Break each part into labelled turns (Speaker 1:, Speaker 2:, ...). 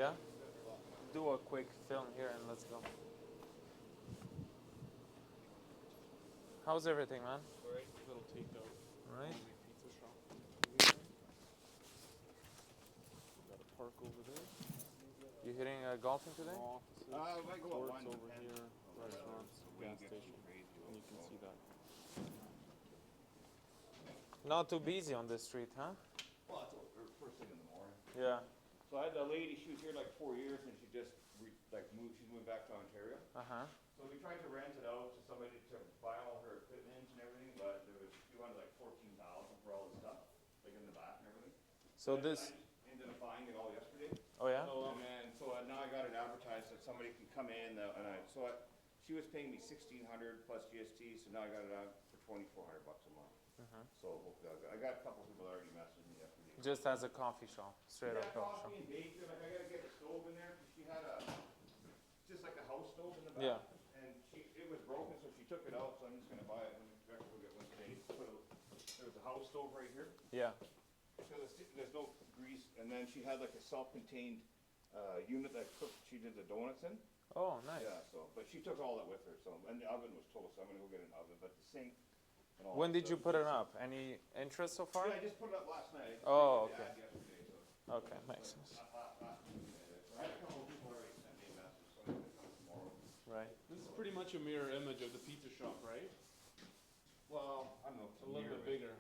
Speaker 1: Yeah? Do a quick film here and let's go. How's everything, man?
Speaker 2: Alright, little takeout.
Speaker 1: Right?
Speaker 2: Pizza shop over here. Got a park over there.
Speaker 1: You hitting golfing today?
Speaker 2: Offices,
Speaker 3: I go
Speaker 2: courts
Speaker 3: one,
Speaker 2: over
Speaker 3: depends.
Speaker 2: here, restaurants, gas station. And you can see that.
Speaker 1: Not too busy on this street, huh?
Speaker 3: Well, it's first thing in the morning.
Speaker 1: Yeah.
Speaker 3: So I had a lady, she was here like 4 years and she just moved, she's moved back to Ontario.
Speaker 1: Uh-huh.
Speaker 3: So we tried to rent it out to somebody to buy all her equipment and everything, but she wanted like 14,000 for all the stuff, like in the back and everything.
Speaker 1: So
Speaker 3: I
Speaker 1: this...
Speaker 3: just ended up buying it all yesterday.
Speaker 1: Oh, yeah?
Speaker 3: And then, so now I got it advertised that somebody can come in, she was paying me $1,600 plus GST, so now I got it out for $2,400 a month. So hopefully I got a couple people already messaging me yesterday.
Speaker 1: Just as a coffee shop, straight up coffee shop.
Speaker 3: Coffee and bacon, like I gotta get a stove in there, 'cause she had just like a house stove in the back.
Speaker 1: Yeah.
Speaker 3: And it was broken, so she took it out, so I'm just gonna buy it when we go get one today. There's a house stove right here.
Speaker 1: Yeah.
Speaker 3: So there's no grease, and then she had like a self-contained unit that she did the donuts in.
Speaker 1: Oh, nice.
Speaker 3: Yeah, but she took all that with her, so, and the oven was toast, so I'm gonna go get an oven, but the sink and all
Speaker 1: When
Speaker 3: that
Speaker 1: did you
Speaker 3: stuff-
Speaker 1: put it up? Any interest so far?
Speaker 3: Yeah, I just put it up last night.
Speaker 1: Oh,
Speaker 3: I
Speaker 1: okay.
Speaker 3: did the ad yesterday, so.
Speaker 1: Okay, makes sense.
Speaker 3: Last week, so I had a couple of people already send me a message, so I'm gonna come tomorrow.
Speaker 1: Right.
Speaker 2: This is pretty much a mirror image of the pizza shop, right?
Speaker 3: Well, I don't know.
Speaker 2: It's a little bit bigger.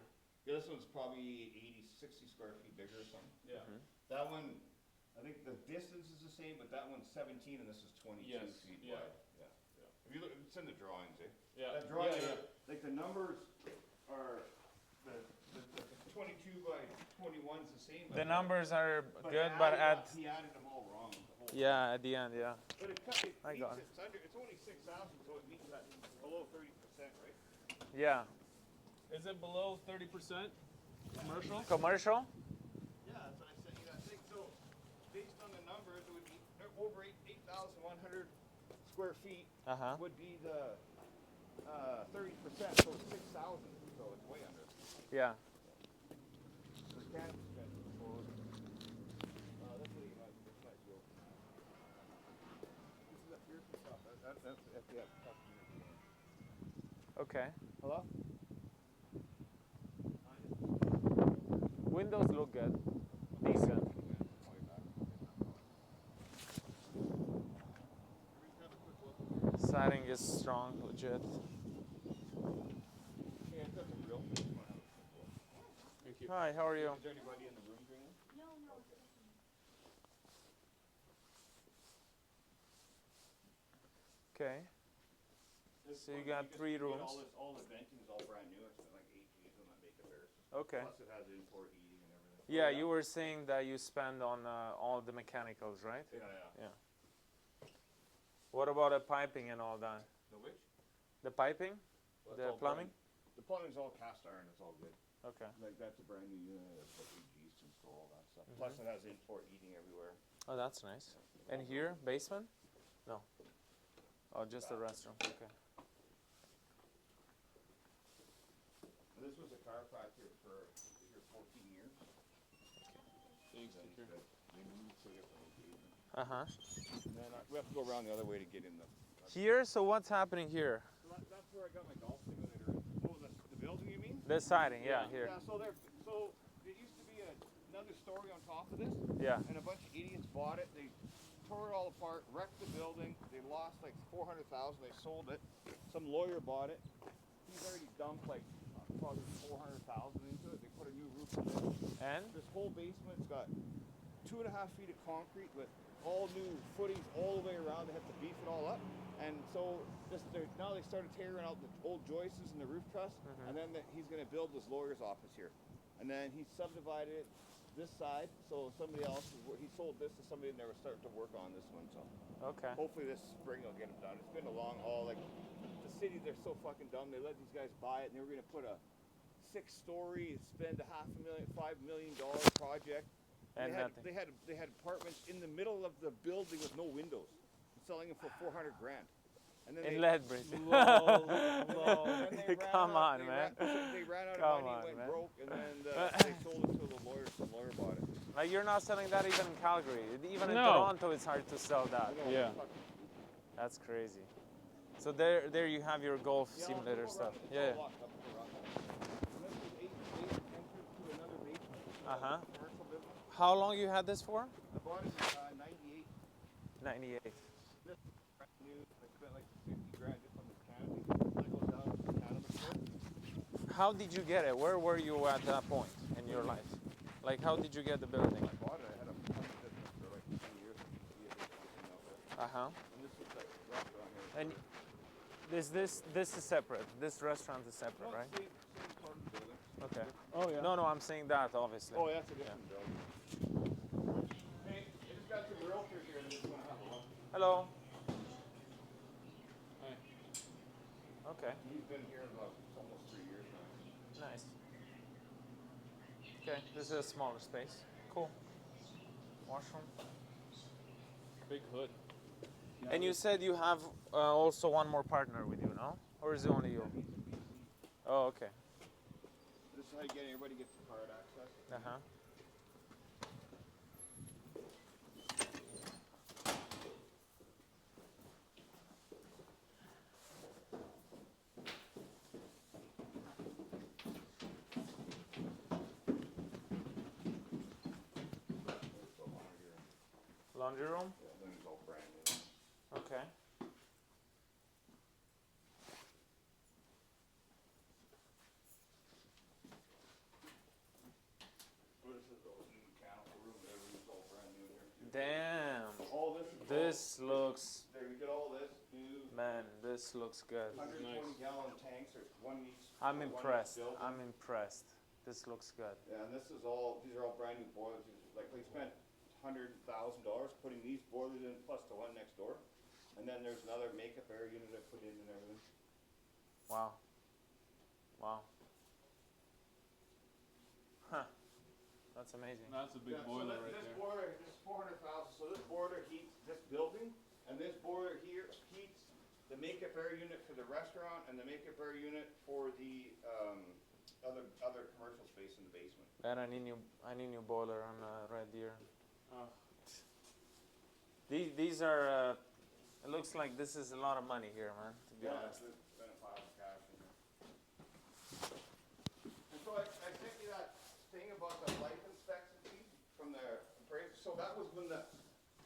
Speaker 3: Yeah, this one's probably 60 square feet bigger or something.
Speaker 2: Yeah.
Speaker 3: That one, I think the distance is the same, but that one's 17 and this is 22
Speaker 2: Yes,
Speaker 3: feet
Speaker 2: yeah.
Speaker 3: wide. Yeah. If you look, it's in the drawings, eh?
Speaker 2: Yeah.
Speaker 3: That drawing,
Speaker 2: Yeah,
Speaker 3: like the numbers are, the 22 by 21's the same.
Speaker 1: The numbers are
Speaker 3: but
Speaker 1: good, but
Speaker 3: he added them all wrong. The whole
Speaker 1: yeah, at the end, yeah.
Speaker 3: But it
Speaker 1: I got
Speaker 3: meets it's only 6,000, so it meets that below 30%, right?
Speaker 1: Yeah.
Speaker 2: Is it below 30% commercial?
Speaker 1: Commercial?
Speaker 3: Yeah, that's what I said. I think so. Based on the numbers, it would be over 8,100 square feet. Would be the 30%, so it's 6,000. So it's way under.
Speaker 1: Yeah.
Speaker 3: The canopy fence is closed. That's what you might go. This is up here for stuff. That's FDF customer.
Speaker 1: Okay.
Speaker 3: Hello?
Speaker 1: Windows look good. Decent. Siding is strong, legit.
Speaker 3: Yeah, it's nothing real.
Speaker 2: Thank you.
Speaker 1: Hi, how are you?
Speaker 3: Is there anybody in the room drinking?
Speaker 4: No.
Speaker 1: Okay. So you got 3 rooms.
Speaker 3: All the venting is all brand new. I spent like 8 G's on that makeup air system.
Speaker 1: Okay.
Speaker 3: Plus it has indoor heating and everything.
Speaker 1: Yeah, you were saying that you spend on all the mechanicals, right?
Speaker 3: Yeah.
Speaker 1: What about the piping and all that?
Speaker 3: The which?
Speaker 1: The piping?
Speaker 3: Well, it's
Speaker 1: The
Speaker 3: all
Speaker 1: plumbing?
Speaker 3: The plumbing's all cast iron. It's all good.
Speaker 1: Okay.
Speaker 3: Like that's a brand new unit. It's like 8 G's to install all that stuff. Plus it has indoor heating everywhere.
Speaker 1: Oh, that's nice. And here, basement? No. Oh, just the restroom. Okay.
Speaker 3: This was a chiropractor for 14 years.
Speaker 2: Thanks, take care.
Speaker 3: They moved to a different location.
Speaker 1: Uh-huh.
Speaker 3: And then we have to go around the other way to get in the.
Speaker 1: Here, so what's happening here?
Speaker 3: So that's where I got my golf simulator. Oh, the building you mean?
Speaker 1: The siding, yeah, here.
Speaker 3: Yeah, so there used to be another story on top of this.
Speaker 1: Yeah.
Speaker 3: And a bunch of idiots bought it. They tore it all apart, wrecked the building. They lost like $400,000. They sold it. Some lawyer bought it. He's already dumped like probably $400,000 into it. They put a new roof on it.
Speaker 1: And?
Speaker 3: This whole basement's got 2.5 feet of concrete with all new footings all the way around. They have to beef it all up. And so now they started tearing out the old joists in the roof truss. And then he's going to build this lawyer's office here. And then he subdivided it this side, so somebody else, he sold this to somebody and they were starting to work on this one. So
Speaker 1: Okay.
Speaker 3: hopefully this spring will get them done. It's been a long haul. Like the city, they're so fucking dumb. They let these guys buy it and they were going to put a 6-story, spend $5 million project.
Speaker 1: And nothing.
Speaker 3: They had apartments in the middle of the building with no windows, selling them for $400,000. And then
Speaker 1: In
Speaker 3: they,
Speaker 1: Lethbridge.
Speaker 2: Lol.
Speaker 3: then they ran
Speaker 1: Come
Speaker 3: out,
Speaker 1: on, man.
Speaker 3: They ran out of
Speaker 1: Come
Speaker 3: money,
Speaker 1: on,
Speaker 3: went
Speaker 1: man.
Speaker 3: broke, and then they sold it to the lawyer. Some lawyer bought it.
Speaker 1: Like you're not selling that even in Calgary. Even in
Speaker 2: No.
Speaker 1: Toronto, it's hard to sell that.
Speaker 3: I know,
Speaker 2: Yeah.
Speaker 3: fuck.
Speaker 1: That's crazy. So there you have your golf
Speaker 3: Yeah,
Speaker 1: simulator
Speaker 3: I'll go
Speaker 1: stuff.
Speaker 3: around it. It's
Speaker 1: Yeah.
Speaker 3: all locked up around that. And this is eight entrance to another basement.
Speaker 1: Uh-huh.
Speaker 3: Commercial business.
Speaker 1: How long you had this for?
Speaker 3: I bought it in 98.
Speaker 1: 98.
Speaker 3: This is brand new. I spent like 50 grand just on this canopy. I go down to the cannabis store.
Speaker 1: How did you get it? Where were you at that point in your life? Like, how did you get the building?
Speaker 3: I bought it. I had a pump business for like 2 years.
Speaker 1: Uh-huh.
Speaker 3: And this is like a restaurant here.
Speaker 1: And this is separate. This restaurant is separate,
Speaker 3: No,
Speaker 1: right?
Speaker 3: same part of the building.
Speaker 1: Okay.
Speaker 2: Oh yeah.
Speaker 1: No, I'm saying that obviously.
Speaker 3: Oh, that's a different building. Hey, I just got some realtors here that just want to have a look.
Speaker 1: Hello.
Speaker 2: Hi.
Speaker 1: Okay.
Speaker 3: He's been here about almost 3 years now.
Speaker 1: Nice. Okay, this is a smaller space. Cool. Washroom.
Speaker 2: Big hood.
Speaker 1: And you said you have also one more partner with you, no? Or is it only you? Oh, okay.
Speaker 3: This is how you get everybody gets the card access.
Speaker 1: Uh-huh. Laundry room?
Speaker 3: Yeah, then it's all brand new.
Speaker 1: Okay.
Speaker 3: Well, this is the mechanical room. Everything's all brand new here.
Speaker 1: Damn.
Speaker 3: All this is
Speaker 1: This looks,
Speaker 3: there. You get all this new
Speaker 1: man, this looks good.
Speaker 3: 120-gallon tanks, or one each.
Speaker 1: I'm
Speaker 3: one each
Speaker 1: impressed.
Speaker 3: building.
Speaker 1: I'm impressed. This looks good.
Speaker 3: Yeah, and this is all. These are all brand new boilers. Like they spent $100,000 putting these boilers in, plus the one next door. And then there's another makeup air unit I put in and everything.
Speaker 1: Wow. Wow. Huh. That's amazing.
Speaker 2: That's a big
Speaker 3: Yeah,
Speaker 2: boiler
Speaker 3: so
Speaker 2: right
Speaker 3: this
Speaker 2: there.
Speaker 3: boiler, this is 400,000. So this boiler heats this building, and this boiler here heats the makeup air unit for the restaurant and the makeup air unit for the other commercial space in the basement.
Speaker 1: And I need new boiler on Red Deer.
Speaker 2: Oh.
Speaker 1: These are. It looks like this is a lot of money here, man. To be honest.
Speaker 3: It's been a pile of cash in here. And so I sent you that thing about the life expectancy from the appraiser. So that was when the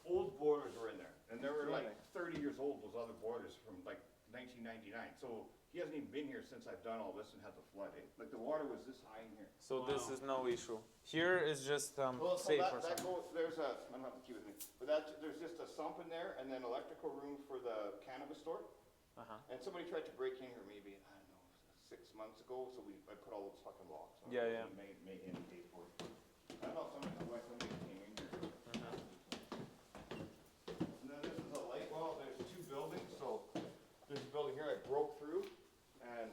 Speaker 3: old boilers were in there, and they were like 30 years old. Those other boilers from like 1999. So he hasn't even been here since I've done all this and had the flood. Like the water was this high in here.
Speaker 1: So this is no issue. Here is just
Speaker 3: Well, so
Speaker 1: safe
Speaker 3: that
Speaker 1: or something.
Speaker 3: goes, there's a, I don't have the key with me, but there's just a sump in there and then electrical room for the cannabis store.
Speaker 1: Uh-huh.
Speaker 3: And somebody tried to break in here maybe, I don't know, 6 months ago, so I put all those fucking locks on.
Speaker 1: Yeah, yeah.
Speaker 3: Made him pay for it. I don't know, why somebody came in here. And then this is a light well, there's 2 buildings, so there's a building here I broke through and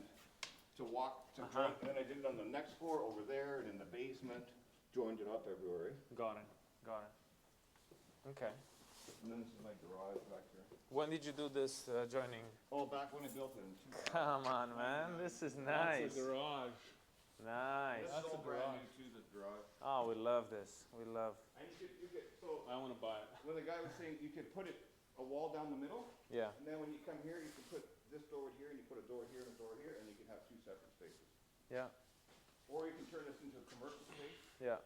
Speaker 3: to walk to
Speaker 1: Uh-huh.
Speaker 3: join, and then I did it on the next floor over there and in the basement, joined it up everywhere.
Speaker 1: Got it. Got it. Okay.
Speaker 3: And then this is my garage back here.
Speaker 1: When did you do this joining?
Speaker 3: Oh, back when I built it in 2000.
Speaker 1: Come on, man. This is nice.
Speaker 2: That's a garage.
Speaker 1: Nice.
Speaker 3: This
Speaker 2: That's
Speaker 3: is all
Speaker 2: a
Speaker 3: brand
Speaker 2: garage.
Speaker 3: new too, the garage.
Speaker 1: Oh, we love this. We love.
Speaker 3: And you could, so
Speaker 2: I want to buy it.
Speaker 3: when the guy was saying you could put it a wall down the middle,
Speaker 1: Yeah.
Speaker 3: and then when you come here, you can put this door here, and you put a door here and a door here, and you can have 2 separate spaces.
Speaker 1: Yeah.
Speaker 3: Or you can turn this into a commercial space.
Speaker 1: Yeah.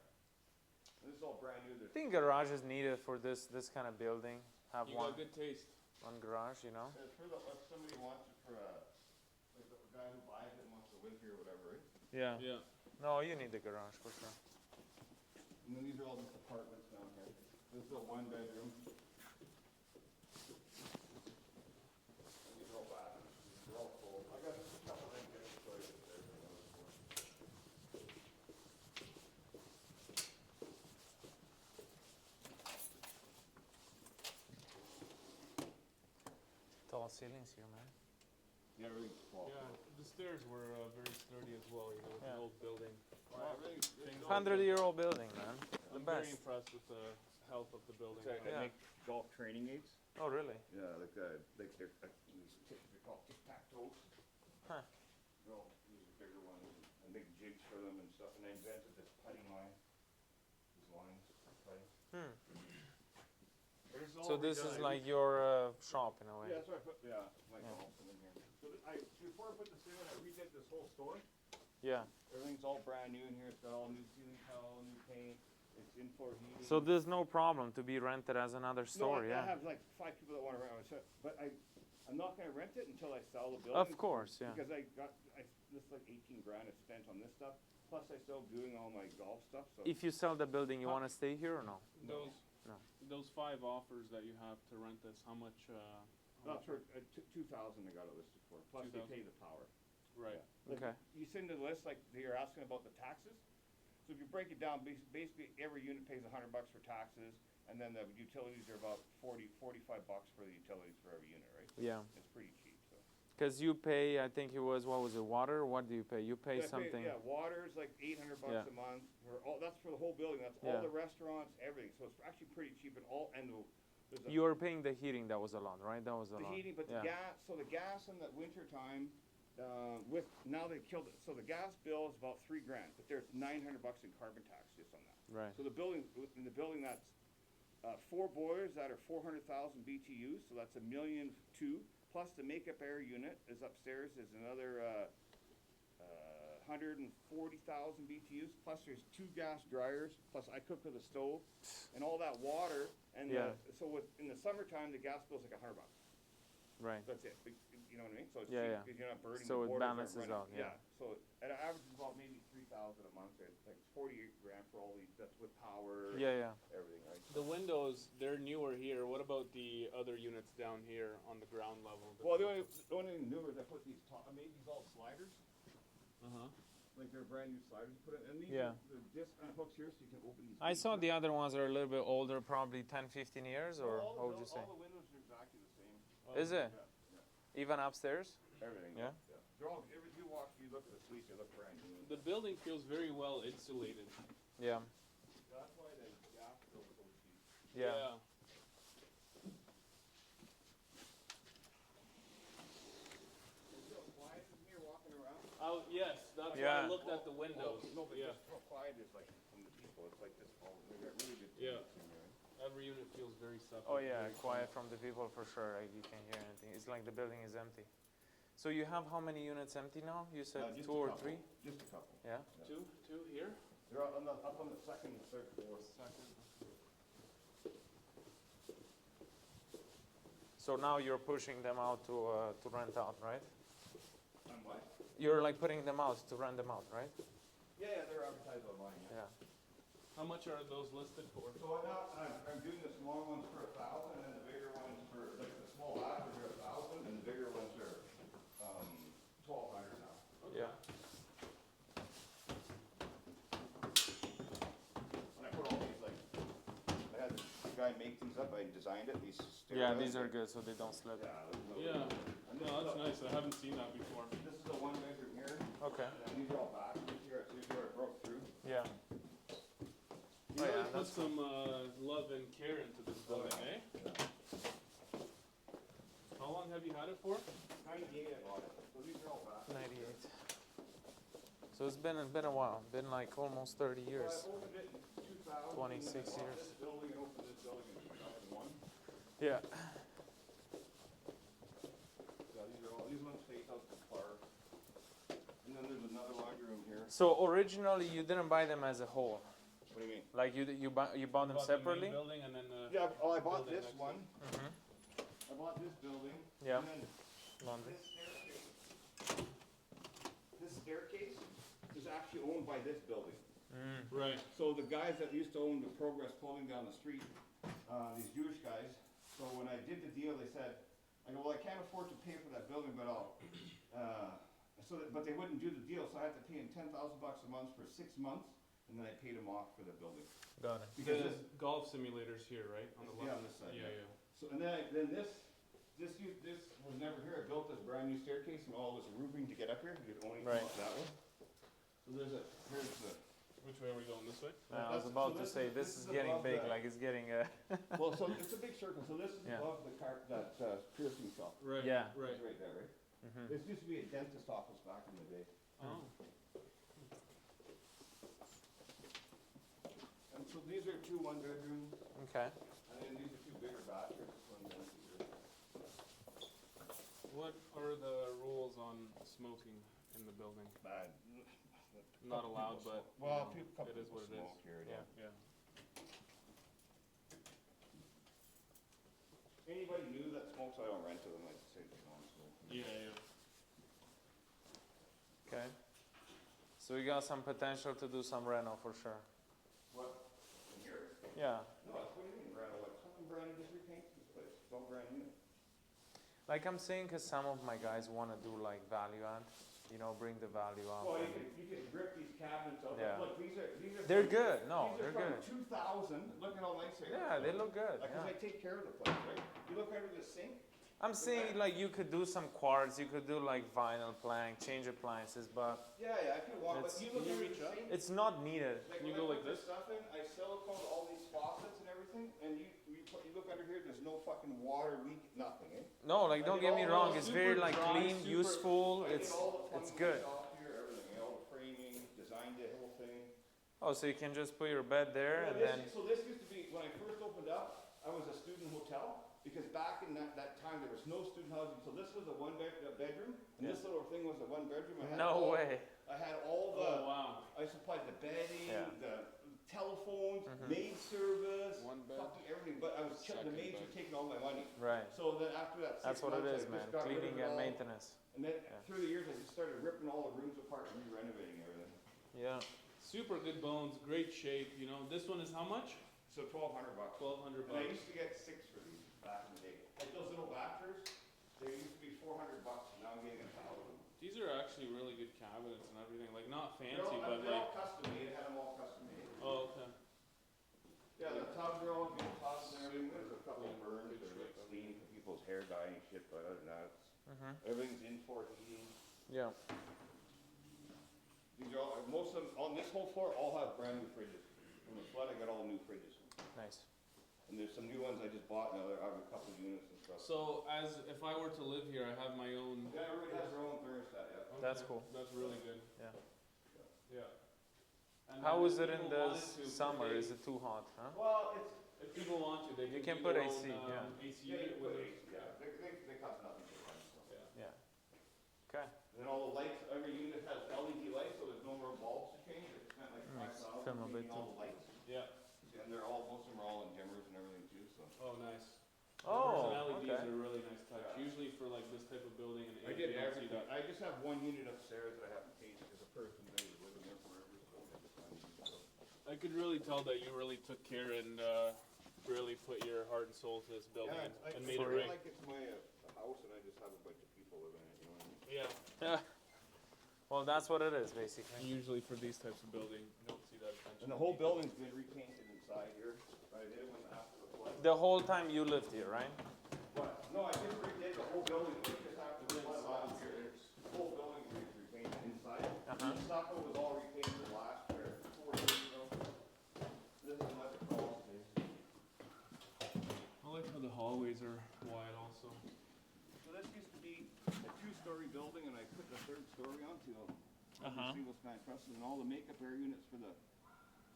Speaker 3: And this is all brand new.
Speaker 1: I think garage is needed for this kind of building. Have
Speaker 2: You
Speaker 1: one
Speaker 2: got good taste.
Speaker 1: garage, you know.
Speaker 3: It's for if somebody wants it for like the guy who buys it and wants to live here or whatever, right?
Speaker 1: Yeah.
Speaker 2: Yeah.
Speaker 1: No, you need the garage for sure.
Speaker 3: And then these are all just apartments down here. This is a 1-bedroom. These are all bathrooms. They're all full. I got a couple of things to show you there.
Speaker 1: Tall ceilings here, man.
Speaker 3: Yeah, everything's full.
Speaker 2: Yeah. The stairs were very sturdy as well. You know, with
Speaker 1: Yeah.
Speaker 2: an old building.
Speaker 3: Everything's
Speaker 1: 100-year-old building, man. The
Speaker 2: I'm very
Speaker 1: best.
Speaker 2: impressed with the health of the building.
Speaker 3: I
Speaker 1: Yeah.
Speaker 3: make golf training aids.
Speaker 1: Oh, really?
Speaker 3: Yeah, like they're called tic-tac-toes.
Speaker 1: Huh.
Speaker 3: You know, these are bigger ones, and make jigs for them and stuff, and I invented this putting line. These lines for putting.
Speaker 1: Hmm.
Speaker 3: But it's all
Speaker 1: So this
Speaker 3: redone.
Speaker 1: is like your shop in a way.
Speaker 3: Yeah, that's what I put, my
Speaker 1: Yeah.
Speaker 3: golf in here. So before I put this in, I redid this whole store.
Speaker 1: Yeah.
Speaker 3: Everything's all brand new in here. It's got all new ceiling tile, new paint. It's in-floor heating.
Speaker 1: So there's no problem to be rented as another store,
Speaker 3: no, I
Speaker 1: yeah.
Speaker 3: have like 5 people that want to rent it, but I'm not going to rent it until I sell the building.
Speaker 1: Of course, yeah.
Speaker 3: Because this is like 18 grand I spent on this stuff. Plus I still doing all my golf stuff. So
Speaker 1: If you sell the building, you want to stay here or no?
Speaker 2: Those
Speaker 1: No.
Speaker 2: those 5 offers that you have to rent this, how much?
Speaker 3: that's for 2,000 I got it listed for. Plus they
Speaker 2: 2,000?
Speaker 3: pay the power.
Speaker 2: Right.
Speaker 3: Yeah. Like,
Speaker 1: Okay.
Speaker 3: You send the list like you're asking about the taxes. So if you break it down, basically every unit pays $100 for taxes, and then the utilities are about $45 for the utilities for every unit, right?
Speaker 1: Yeah.
Speaker 3: It's pretty cheap. So.
Speaker 1: Because you pay, I think it was, what was it, water? What do you pay? You pay something.
Speaker 3: Yeah, water's like $800
Speaker 1: Yeah.
Speaker 3: a month. That's for the whole building. That's
Speaker 1: Yeah.
Speaker 3: all the restaurants, everything. So it's actually pretty cheap, there's a,
Speaker 1: You were paying the heating, that was alone, right? That was
Speaker 3: the
Speaker 1: alone.
Speaker 3: heating, but
Speaker 1: yeah.
Speaker 3: the gas. So the gas in the winter time, now they killed it. So the gas bill is about $3 grand, but there's $900 in carbon tax just on that.
Speaker 1: Right.
Speaker 3: So in the building that's 4 boilers that are 400,000 BTUs, so that's $1.2 million. Plus the makeup air unit is upstairs is another 140,000 BTUs. Plus there's 2 gas dryers. Plus I cook with a stove, and all that water. And
Speaker 1: Yeah.
Speaker 3: so in the summertime the gas bill's like $100.
Speaker 1: Right.
Speaker 3: That's it. But, you know what I mean? So it's
Speaker 1: Yeah,
Speaker 3: cheap
Speaker 1: yeah.
Speaker 3: because you're not burning.
Speaker 1: So
Speaker 3: the
Speaker 1: it
Speaker 3: boilers aren't
Speaker 1: balances
Speaker 3: running.
Speaker 1: out, yeah.
Speaker 3: So it averages about maybe 3,000 a month. It's like 48 grand for all these. That's with power.
Speaker 1: Yeah, yeah.
Speaker 3: Everything, right?
Speaker 2: The windows, they're newer here. What about the other units down here on the ground level?
Speaker 3: Well, the only thing new is I put these I made these all sliders.
Speaker 2: Uh-huh.
Speaker 3: Like they're brand new sliders you put in. And these
Speaker 1: Yeah.
Speaker 3: are the disc hooks here so you can open these.
Speaker 1: I
Speaker 3: gates
Speaker 1: saw
Speaker 3: up.
Speaker 1: the other ones are a little bit older, probably 10, 15 years, or
Speaker 3: all
Speaker 1: what would you say?
Speaker 3: All the windows are exactly the same.
Speaker 1: Is it?
Speaker 3: Yeah.
Speaker 1: Even upstairs?
Speaker 3: Everything.
Speaker 1: Yeah?
Speaker 3: They're all, if you walk, you look at the suites, they look brand new.
Speaker 2: The building feels very well insulated.
Speaker 1: Yeah.
Speaker 3: That's why the gas bill is so cheap.
Speaker 1: Yeah.
Speaker 3: You feel quiet in here walking around?
Speaker 2: Oh, yes, that's why
Speaker 1: Yeah.
Speaker 2: I looked at the windows.
Speaker 3: No, but
Speaker 2: Yeah.
Speaker 3: just how quiet it is like from the people. It's like this. They got really good.
Speaker 2: Yeah.
Speaker 3: tenants in here.
Speaker 2: Every unit feels very separate.
Speaker 1: Oh yeah,
Speaker 2: very
Speaker 1: quiet from the people for sure. Like you can't hear anything. It's like the building is empty. So you have how many units empty now? You said
Speaker 3: Just
Speaker 1: 2
Speaker 3: a
Speaker 1: or
Speaker 3: couple.
Speaker 1: 3?
Speaker 3: Just a couple.
Speaker 1: Yeah.
Speaker 2: Two here?
Speaker 3: They're up on the second and third floor.
Speaker 2: Second.
Speaker 1: So now you're pushing them out to rent out, right?
Speaker 3: On what?
Speaker 1: You're like putting them out to rent them out, right?
Speaker 3: Yeah, they're advertised online. Yeah.
Speaker 1: Yeah.
Speaker 2: How much are those listed for?
Speaker 3: So I'm doing the small ones for 1,000, and then the bigger ones for like the small ladders are 1,000, and the bigger ones are 1,200 now.
Speaker 1: Yeah.
Speaker 3: And I put all these like I had the guy make these up. I designed it. These.
Speaker 1: Yeah,
Speaker 3: stairwells.
Speaker 1: these are good, so they don't slip.
Speaker 3: Yeah. there's no-
Speaker 2: Yeah.
Speaker 3: And
Speaker 2: No, that's nice. I haven't seen that before.
Speaker 3: This is the one bedroom here,
Speaker 1: Okay.
Speaker 3: and then these are all bathrooms here. So these are broke through.
Speaker 1: Yeah.
Speaker 2: You
Speaker 1: Oh, yeah,
Speaker 2: really put
Speaker 1: that's
Speaker 2: some love and care into this building, eh? How long have you had it for?
Speaker 3: 98 I bought it. So these are all bathrooms.
Speaker 1: 98. So it's been a while. Been like almost 30
Speaker 3: So
Speaker 1: years.
Speaker 3: I opened it in 2000.
Speaker 1: 26
Speaker 3: and then I bought
Speaker 1: years.
Speaker 3: This building and opened this building in 2001.
Speaker 1: Yeah.
Speaker 3: Yeah, these ones face out the park. And then there's another laundry room here.
Speaker 1: So originally you didn't buy them as a whole.
Speaker 3: What do you mean?
Speaker 1: Like you bought them
Speaker 2: Bought the main
Speaker 1: separately?
Speaker 2: building and then the
Speaker 3: Yeah, well, I bought
Speaker 2: building
Speaker 3: this
Speaker 2: next to
Speaker 3: one.
Speaker 2: it.
Speaker 1: Mhm.
Speaker 3: I bought this building.
Speaker 1: Yeah.
Speaker 3: And then
Speaker 1: Laundry.
Speaker 3: this staircase is actually owned by this building.
Speaker 2: Right.
Speaker 3: So the guys that used to own the Progress Clothing down the street, these Jewish guys, so when I did the deal, they said, I go, well, I can't afford to pay for that building, but but they wouldn't do the deal, so I had to pay them $10,000 a month for 6 months, and then I paid them off for the building.
Speaker 1: Got it.
Speaker 3: Because
Speaker 2: The
Speaker 3: this,
Speaker 2: golf simulators here, right? On the left?
Speaker 3: yeah, on this side.
Speaker 2: Yeah, yeah.
Speaker 3: So, and then this was never here. I built this brand new staircase and all this roofing to get up here. You could only come
Speaker 1: Right.
Speaker 3: up that way. So here's
Speaker 2: Which way are we going? This way?
Speaker 1: I was about to say this is getting
Speaker 3: above
Speaker 1: big,
Speaker 3: the-
Speaker 1: like it's getting
Speaker 3: Well, so it's a big circle. So this is
Speaker 1: Yeah.
Speaker 3: above the that piercing shop.
Speaker 2: Right.
Speaker 1: Yeah.
Speaker 2: Right.
Speaker 3: It's right there, right?
Speaker 1: Mhm.
Speaker 3: This used to be a dentist office back in the day.
Speaker 2: Oh.
Speaker 3: And so these are 2 one-bedrooms,
Speaker 1: Okay.
Speaker 3: and then these are 2 bigger bathrooms. This one down here.
Speaker 2: What are the rules on smoking in the building?
Speaker 3: Bad.
Speaker 2: Not allowed, but
Speaker 3: Well,
Speaker 2: you know,
Speaker 3: couple
Speaker 2: it is
Speaker 3: people
Speaker 2: what it
Speaker 3: smoke
Speaker 2: is.
Speaker 3: here.
Speaker 1: Yeah.
Speaker 2: Yeah.
Speaker 3: Anybody new that smokes, I don't rent to them. I say they don't smoke.
Speaker 2: Yeah.
Speaker 1: Okay. So we got some potential to do some reno for sure.
Speaker 3: What? In here?
Speaker 1: Yeah.
Speaker 3: No, what do you mean brand new? What? Someone brand new just repainted this place. It's all brand new.
Speaker 1: Like I'm saying, because some of my guys want to do like value add, you know, bring the value up.
Speaker 3: Well,
Speaker 1: and-
Speaker 3: you can rip these cabinets out.
Speaker 1: Yeah.
Speaker 3: Look, these are
Speaker 1: They're
Speaker 3: from-
Speaker 1: good. No,
Speaker 3: these are
Speaker 1: they're good.
Speaker 3: from 2000. Look at how nice they are.
Speaker 1: Yeah, they look good.
Speaker 3: Because
Speaker 1: Yeah.
Speaker 3: I take care of the place, right? You look under the sink.
Speaker 1: I'm saying like you could do some quartz, you could do like vinyl plank, change appliances, but
Speaker 3: Yeah, if you want. But
Speaker 1: It's-
Speaker 3: you look
Speaker 2: Can you
Speaker 3: under
Speaker 2: reach
Speaker 3: the
Speaker 2: up?
Speaker 3: sink.
Speaker 1: it's not needed.
Speaker 3: Like
Speaker 2: You
Speaker 3: when
Speaker 2: go
Speaker 3: I
Speaker 2: like
Speaker 3: put
Speaker 2: this?
Speaker 3: stuff in, I silicone all these faucets and everything, and you look under here. There's no fucking water leak, nothing. Eh?
Speaker 1: No, like
Speaker 3: I
Speaker 1: don't
Speaker 3: did
Speaker 1: get me
Speaker 3: all
Speaker 1: wrong,
Speaker 3: the
Speaker 1: it's very
Speaker 2: super
Speaker 1: like
Speaker 2: dry,
Speaker 1: clean,
Speaker 2: super-
Speaker 1: useful,
Speaker 3: I did
Speaker 1: it's
Speaker 3: all the plumbing
Speaker 1: good.
Speaker 3: myself here, everything, all the framing, designed the whole thing.
Speaker 1: Oh, so you can just put your bed there
Speaker 3: Well,
Speaker 1: and then
Speaker 3: so this used to be, when I first opened up, I was a student hotel, because back in that time, there was no student housing, so this was a bedroom, and this little thing was a 1 bedroom. I had
Speaker 1: no
Speaker 3: all-
Speaker 1: way.
Speaker 3: I had all
Speaker 2: Oh
Speaker 3: the,
Speaker 2: wow.
Speaker 3: I supplied the bedding,
Speaker 1: Yeah.
Speaker 3: the telephones,
Speaker 1: Mhm.
Speaker 3: maid service,
Speaker 2: One bed.
Speaker 3: fucking everything, but I was, the
Speaker 2: Second
Speaker 3: maids were
Speaker 2: bed.
Speaker 3: taking all my money.
Speaker 1: Right.
Speaker 3: So then after that 6
Speaker 1: That's what it
Speaker 3: months,
Speaker 1: is,
Speaker 3: I
Speaker 1: man.
Speaker 3: just got rid of
Speaker 1: Cleaning
Speaker 3: it
Speaker 1: and
Speaker 3: all.
Speaker 1: maintenance.
Speaker 3: And then
Speaker 1: Yeah.
Speaker 3: through the years, I just started ripping all the rooms apart and re-renovating everything.
Speaker 1: Yeah.
Speaker 2: Super good bones, great shape. You know, this one is how much?
Speaker 3: So $1,200.
Speaker 2: 1,200
Speaker 3: And I
Speaker 2: bucks.
Speaker 3: used to get 6 for these back in the day. Like those little batchers, they used to be $400, and now I'm getting 1,000.
Speaker 2: These are actually really good cabinets and everything. Like not fancy,
Speaker 3: They're all,
Speaker 2: but
Speaker 3: they're
Speaker 2: like.
Speaker 3: all custom made. I had them all custom made.
Speaker 2: Oh, okay.
Speaker 3: Yeah, the tubs are all good tubs and everything. There's a couple
Speaker 2: Yeah,
Speaker 3: burns
Speaker 2: good
Speaker 3: or like
Speaker 2: shape.
Speaker 3: steam for people's hair dyeing shit, but other than that,
Speaker 1: Mhm.
Speaker 3: everything's in for heating.
Speaker 1: Yeah.
Speaker 3: These are all, most of them, on this whole floor, all have brand new fridges. From the flood, I got all new fridges.
Speaker 1: Nice.
Speaker 3: And there's some new ones I just bought, now I have a couple units and stuff.
Speaker 2: So as if I were to live here, I have my own.
Speaker 3: Yeah, everybody has their own thermostat, yeah.
Speaker 1: That's
Speaker 2: Okay,
Speaker 1: cool.
Speaker 2: That's really good.
Speaker 1: Yeah.
Speaker 2: Yeah. And
Speaker 1: How
Speaker 2: then
Speaker 1: is
Speaker 2: if
Speaker 1: it in
Speaker 2: people
Speaker 1: the
Speaker 2: wanted to, could
Speaker 1: summer?
Speaker 2: they-
Speaker 1: Is it too hot, huh?
Speaker 3: Well, it's,
Speaker 2: If people want to, they
Speaker 1: You
Speaker 2: can
Speaker 1: can
Speaker 2: do
Speaker 1: put
Speaker 2: their
Speaker 1: AC,
Speaker 2: own,
Speaker 1: yeah.
Speaker 2: AC
Speaker 3: yeah,
Speaker 2: unit
Speaker 3: you
Speaker 2: with
Speaker 3: put
Speaker 2: it.
Speaker 3: AC, yeah, they cost nothing to run, so.
Speaker 1: Yeah. Okay.
Speaker 3: And then all the lights, every unit has LED lights, so there's no more bulbs to change, I spent like
Speaker 1: Nice.
Speaker 3: 5,000
Speaker 1: Film a
Speaker 3: changing
Speaker 1: bit
Speaker 3: all the lights.
Speaker 2: Yeah.
Speaker 3: And they're all, most of them are all in dimmers and everything too, so.
Speaker 2: Oh, nice.
Speaker 1: Oh,
Speaker 2: Dimmers and LEDs
Speaker 1: okay.
Speaker 2: are a really nice touch.
Speaker 3: Yeah.
Speaker 2: Usually for like this type of building and
Speaker 3: I did
Speaker 2: you don't see
Speaker 3: everything.
Speaker 2: that.
Speaker 3: I just have one unit upstairs that I haven't painted because the person that was living there forever, so I just kind of use it.
Speaker 2: I could really tell that you really took care and really put your heart and soul to this building and made it
Speaker 3: feel
Speaker 2: right.
Speaker 3: like it's my house and I just have a bunch of people living in it, you know what I mean?
Speaker 2: Yeah.
Speaker 1: Well, that's what it is, basically.
Speaker 2: Usually for these types of buildings, you don't see that attention.
Speaker 3: And the whole building's been repainted inside here. I did it when after the flood.
Speaker 1: The whole time you lived here, right?
Speaker 3: What? No, I just redid the whole building just after the flood last year. The whole building was repainted inside.
Speaker 1: Uh-huh.
Speaker 3: The stucco was all repainted last year, 4 years ago. This is what the crawl space.
Speaker 2: I like how the hallways are wide also.
Speaker 3: So this used to be a 2-story building, and I put the 3rd story onto
Speaker 2: Uh-huh.
Speaker 3: single span trusses, and all the makeup air units for the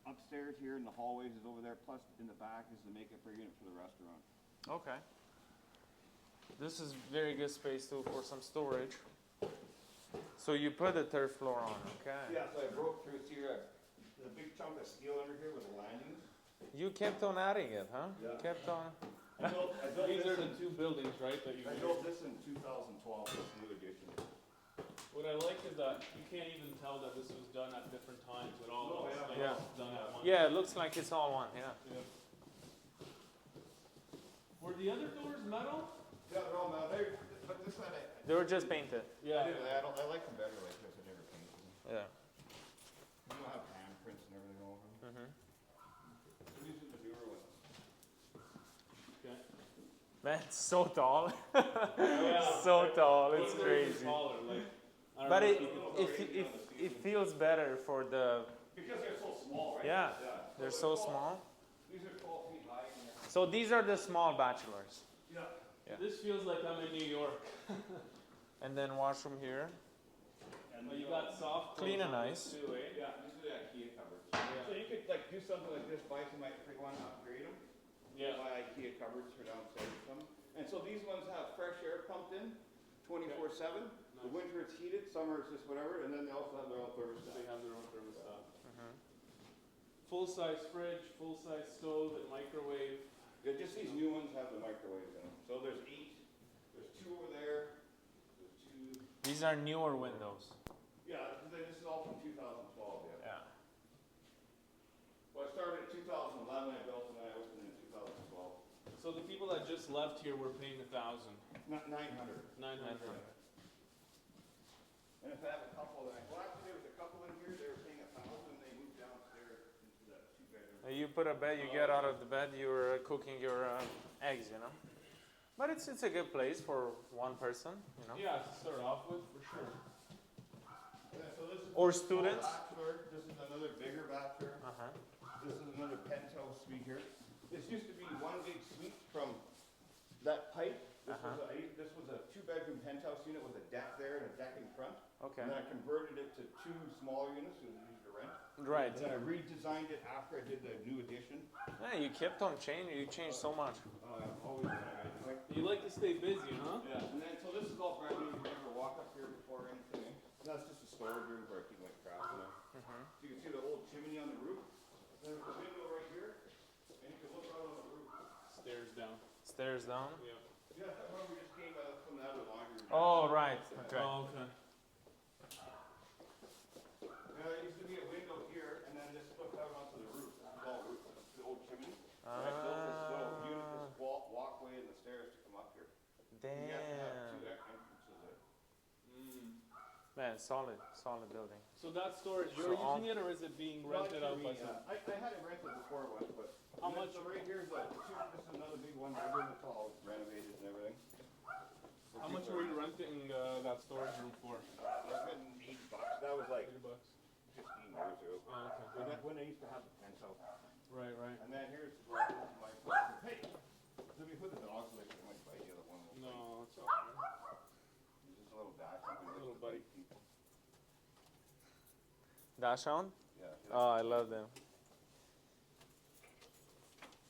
Speaker 3: upstairs here and the hallways is over there. Plus, in the back is the makeup air unit for the restaurant.
Speaker 1: Okay. This is very good space too for some storage. So you put the 3rd floor on, okay?
Speaker 3: Yeah, so I broke through here. There's a big chunk of steel under here with the landings.
Speaker 1: You kept on adding it, huh?
Speaker 3: Yeah.
Speaker 1: You kept on.
Speaker 3: I built
Speaker 2: These are
Speaker 3: this
Speaker 2: the two buildings, right, that you
Speaker 3: I
Speaker 2: made?
Speaker 3: built this in 2012, this new addition.
Speaker 2: What I like is that you can't even tell that this was done at different times at all.
Speaker 3: Oh,
Speaker 2: It's
Speaker 3: yeah.
Speaker 2: like
Speaker 1: Yeah.
Speaker 2: it's done at once.
Speaker 1: Yeah, it looks like it's all one, yeah.
Speaker 2: Yeah. Were the other doors metal?
Speaker 3: Yeah, they're all now there, but this one
Speaker 1: They were just painted.
Speaker 3: I like them better like this. I never painted them.
Speaker 1: Yeah.
Speaker 3: You don't have handprints and everything over them.
Speaker 1: Mm-hmm.
Speaker 3: These are the newer ones.
Speaker 2: Okay.
Speaker 1: Man, it's so tall.
Speaker 2: Yeah.
Speaker 1: So tall, it's
Speaker 2: Those are even
Speaker 1: crazy.
Speaker 2: taller, like, I don't
Speaker 1: But
Speaker 2: know
Speaker 1: it,
Speaker 2: if you can-
Speaker 1: it feels better for the
Speaker 3: Because they're so small, right?
Speaker 1: Yeah,
Speaker 3: Yeah.
Speaker 1: they're so small.
Speaker 3: These are 12 feet high.
Speaker 1: So these are the small bachelors.
Speaker 3: Yeah.
Speaker 1: Yeah.
Speaker 2: This feels like I'm in New York.
Speaker 1: And then washroom here.
Speaker 3: And
Speaker 2: But you got soft
Speaker 1: Clean
Speaker 2: clothes
Speaker 1: and
Speaker 2: on
Speaker 1: nice.
Speaker 2: this too, eh?
Speaker 3: Yeah, these are the IKEA cupboards.
Speaker 2: Yeah.
Speaker 3: So you could like do something like this, buy some want to upgrade them.
Speaker 2: Yeah.
Speaker 3: Buy IKEA cupboards for downstairs or something. And so these ones have fresh air pumped in 24/7. The
Speaker 2: Nice.
Speaker 3: winter it's heated, summer it's just whatever, and then they also have their own thermostat.
Speaker 2: They have their own thermostat.
Speaker 1: Mhm.
Speaker 2: Full-size fridge, full-size stove, and microwave.
Speaker 3: Yeah, just these new ones have the microwaves in them. So there's 8. There's 2 over there. There's 2.
Speaker 1: These are newer windows.
Speaker 3: Yeah, this is all from 2012. Yeah.
Speaker 1: Yeah.
Speaker 3: Well, I started in 2011. I built and then I opened in 2012.
Speaker 2: So the people that just left here were paying 1,000,
Speaker 3: Not 900.
Speaker 2: 900.
Speaker 3: And if I have a couple, then well, actually there was a couple in here. They were paying 1,000. They moved downstairs into that 2-bedroom.
Speaker 1: You put a bed, you get out of the bed, you're cooking your eggs, you know. But it's a good place for one person, you know.
Speaker 2: Yeah, to start off with, for sure.
Speaker 3: Yeah, so this is
Speaker 1: Or
Speaker 3: a small
Speaker 1: students.
Speaker 3: bachelor. This is another bigger bachelor.
Speaker 1: Uh-huh.
Speaker 3: This is another penthouse suite here. This used to be one big suite from that pipe. This was a 2-bedroom penthouse unit with a deck there and a deck in front.
Speaker 1: Okay.
Speaker 3: And then I converted it to 2 smaller units so it was easy to rent.
Speaker 1: Right.
Speaker 3: And then I redesigned it after I did the new addition.
Speaker 1: Yeah, you kept on changing. You changed so much.
Speaker 3: Always renovating.
Speaker 2: You like to stay busy, huh?
Speaker 3: Yeah, and then so this is all brand new. You never walk up here before or anything. And that's just a storage room where I keep my crap in there.
Speaker 1: Mhm.
Speaker 3: So you can see the old chimney on the roof. There's a window right here, and you can look out on the roof.
Speaker 2: Stairs down.
Speaker 1: Stairs down.
Speaker 2: Yeah.
Speaker 3: Yeah, I remember we just came from out of the laundry room.
Speaker 1: Oh, right. Okay.
Speaker 2: Oh, okay.
Speaker 3: Yeah, there used to be a window here, and then this looked out onto the roof. This is all roof. This is the old chimney. And I built this little unit, this walkway and the stairs to come up here. You have to have 2
Speaker 1: Damn.
Speaker 3: entrances there.
Speaker 1: Man, solid building.
Speaker 2: So that storage,
Speaker 1: So
Speaker 2: you're
Speaker 1: all-
Speaker 2: using it, or is it being
Speaker 3: Not
Speaker 2: rented
Speaker 3: for
Speaker 2: out by
Speaker 3: me,
Speaker 2: someone?
Speaker 3: I had it rented before once, but
Speaker 2: How
Speaker 3: and then-
Speaker 2: much-
Speaker 3: So right here's this is another big one. Bigger than it's all renovated and everything.
Speaker 2: How much were you renting that storage room for?
Speaker 3: I was getting $8. That was like
Speaker 2: $30.
Speaker 3: 15 years ago.
Speaker 2: Oh, okay.
Speaker 3: When I used to have the penthouse.
Speaker 2: Right, right.
Speaker 3: And then here's where I put my hey, let me put the dogs away. I might bite the other one.
Speaker 2: No, it's okay.
Speaker 3: He's just a little dash.
Speaker 2: Little buddy.
Speaker 1: Dachshund?
Speaker 3: Yeah.
Speaker 1: Oh, I love them.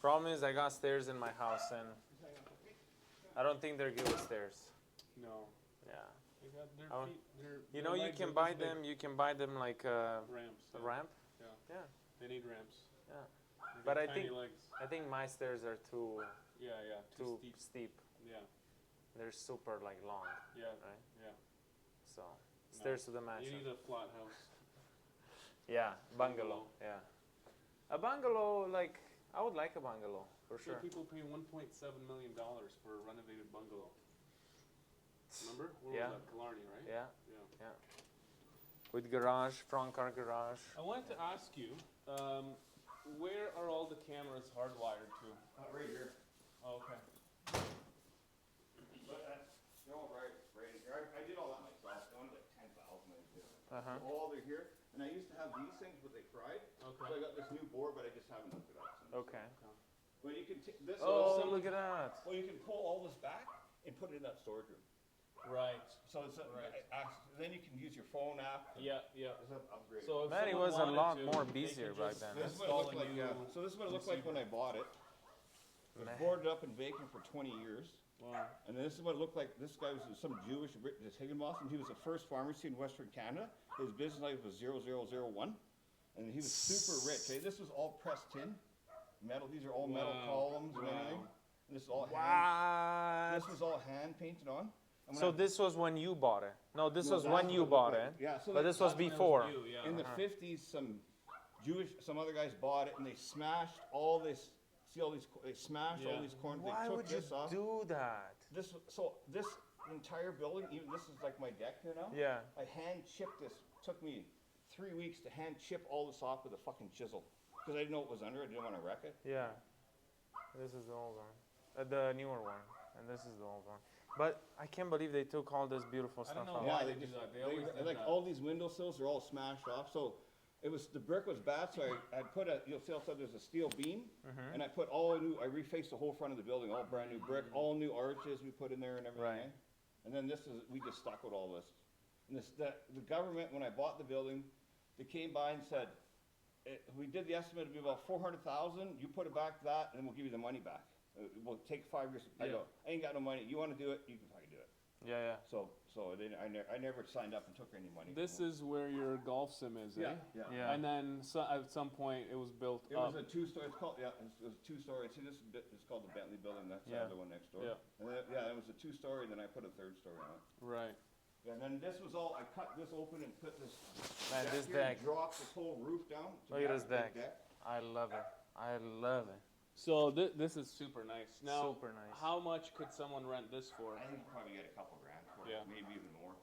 Speaker 1: Problem is, I got stairs in my house, and I don't think they're good with stairs.
Speaker 2: No.
Speaker 1: Yeah.
Speaker 2: They got their
Speaker 1: Oh.
Speaker 2: feet,
Speaker 1: You know, you can buy them. You can buy them like
Speaker 2: ramps.
Speaker 1: a
Speaker 2: Yeah.
Speaker 1: ramp.
Speaker 2: Yeah.
Speaker 1: Yeah.
Speaker 2: They need ramps.
Speaker 1: Yeah.
Speaker 2: They
Speaker 1: But
Speaker 2: got
Speaker 1: I
Speaker 2: tiny
Speaker 1: think-
Speaker 2: legs.
Speaker 1: I think my stairs are too
Speaker 2: Yeah, yeah. Too steep.
Speaker 1: steep.
Speaker 2: Yeah,
Speaker 1: They're super like long,
Speaker 2: yeah,
Speaker 1: right?
Speaker 2: yeah.
Speaker 1: So stairs to the
Speaker 2: You
Speaker 1: mansion.
Speaker 2: need a flat house.
Speaker 1: Yeah, bungalow. Yeah, a bungalow. Like I would like a bungalow for
Speaker 2: So
Speaker 1: sure.
Speaker 2: people pay $1.7 million for a renovated bungalow. Remember? Where
Speaker 1: Yeah.
Speaker 2: was that? Killarney, right?
Speaker 1: Yeah,
Speaker 2: Yeah.
Speaker 1: with garage, front car garage.
Speaker 2: I wanted to ask you, where are all the cameras hardwired to?
Speaker 3: Right here.
Speaker 2: Oh, okay.
Speaker 3: But they're all right here. I did all that myself. They wanted like 10,000. I did.
Speaker 1: Uh huh.
Speaker 3: All they're here. And I used to have these things, but they fried. So I
Speaker 2: Okay.
Speaker 3: got this new board, but I just haven't hooked it up since.
Speaker 1: Okay.
Speaker 3: But you can this.
Speaker 1: Oh, look at that.
Speaker 3: Well, you can pull all this back and put it in that storage room.
Speaker 2: Right.
Speaker 3: So it's
Speaker 2: Right.
Speaker 3: then you can use your phone app.
Speaker 2: Yeah, yeah.
Speaker 3: It's an upgrade.
Speaker 2: So if
Speaker 1: Man, it
Speaker 2: someone
Speaker 1: was a
Speaker 2: wanted
Speaker 1: lot
Speaker 2: to,
Speaker 1: more
Speaker 2: they
Speaker 1: busier
Speaker 2: could
Speaker 1: back
Speaker 2: just
Speaker 1: then.
Speaker 3: this is what it
Speaker 2: install
Speaker 3: looked
Speaker 2: a
Speaker 3: like.
Speaker 2: new
Speaker 3: Yeah. So this is what it looked like when I bought it. It was
Speaker 1: Man.
Speaker 3: boarded up and vacant for 20 years.
Speaker 2: Wow.
Speaker 3: And then this is what it looked like. This guy was some Jewish, this Higginbotham. He was the first pharmacy in Western Canada. His business life was 0001. And he was super rich. Okay? This was all pressed tin. Metal. These are all metal
Speaker 2: Wow.
Speaker 3: columns and
Speaker 2: Wow.
Speaker 3: everything. And this is all hand.
Speaker 1: What?
Speaker 3: This was all hand painted on. And when
Speaker 1: So
Speaker 3: I-
Speaker 1: this was when you bought it. No, this
Speaker 3: No,
Speaker 1: was
Speaker 3: that's
Speaker 1: when
Speaker 3: what
Speaker 1: you
Speaker 3: it looked
Speaker 1: bought
Speaker 3: like.
Speaker 1: it.
Speaker 3: Yeah. So
Speaker 1: But this was
Speaker 2: That's when it
Speaker 1: before.
Speaker 2: you, yeah.
Speaker 3: in the 50s, some other guys bought it and they smashed all this. See all these? They smashed all
Speaker 2: Yeah.
Speaker 3: these corners.
Speaker 1: Why
Speaker 3: they took
Speaker 1: would you
Speaker 3: this off.
Speaker 1: do that?
Speaker 3: This entire building, even this is like my deck here now.
Speaker 1: Yeah.
Speaker 3: I hand chipped this. Took me 3 weeks to hand chip all this off with a fucking chisel because I didn't know it was under. I didn't want to wreck it.
Speaker 1: Yeah. This is the old one. The newer one. And this is the old one. But I can't believe they took all this beautiful
Speaker 2: I don't
Speaker 1: stuff
Speaker 2: know
Speaker 1: out.
Speaker 2: why
Speaker 3: Yeah,
Speaker 2: they
Speaker 3: they
Speaker 2: do
Speaker 3: just-
Speaker 2: that. They always did
Speaker 3: like
Speaker 2: that.
Speaker 3: all these windowsills are all smashed off. So the brick was bad, so I put you'll see outside there's a steel beam, and I put I refaced the whole front of the building, all brand new brick, all new arches we put in there and everything.
Speaker 1: Right.
Speaker 3: And then we just stuck with all this. And the government, when I bought the building, they came by and said, we did the estimate to be about 400,000, you put it back to that, and we'll give you the money back. We'll take 5 years. I go, I ain't got no money, you wanna do it, you can fucking do it.
Speaker 1: Yeah.
Speaker 3: So I never signed up and took any money.
Speaker 2: This is where your golf sim is, eh?
Speaker 1: Yeah.
Speaker 2: And then at some point it was built
Speaker 3: It
Speaker 2: up.
Speaker 3: was a 2-story. It was a 2-story. See, it's called the Bentley Building. That's the other one next door.
Speaker 2: Yeah.
Speaker 3: And then, it was a 2-story. Then I put a 3rd story on it.
Speaker 2: Right.
Speaker 3: And then this was all. I cut this open and put this.
Speaker 1: Man, this
Speaker 3: here,
Speaker 1: deck.
Speaker 3: dropped this whole roof down.
Speaker 1: Look at this deck. I love it. I love it.
Speaker 2: So this is super nice. Now,
Speaker 1: Super nice.
Speaker 2: how much could someone rent this for?
Speaker 3: I think you probably get a couple grand for
Speaker 2: Yeah.
Speaker 3: it, maybe even more.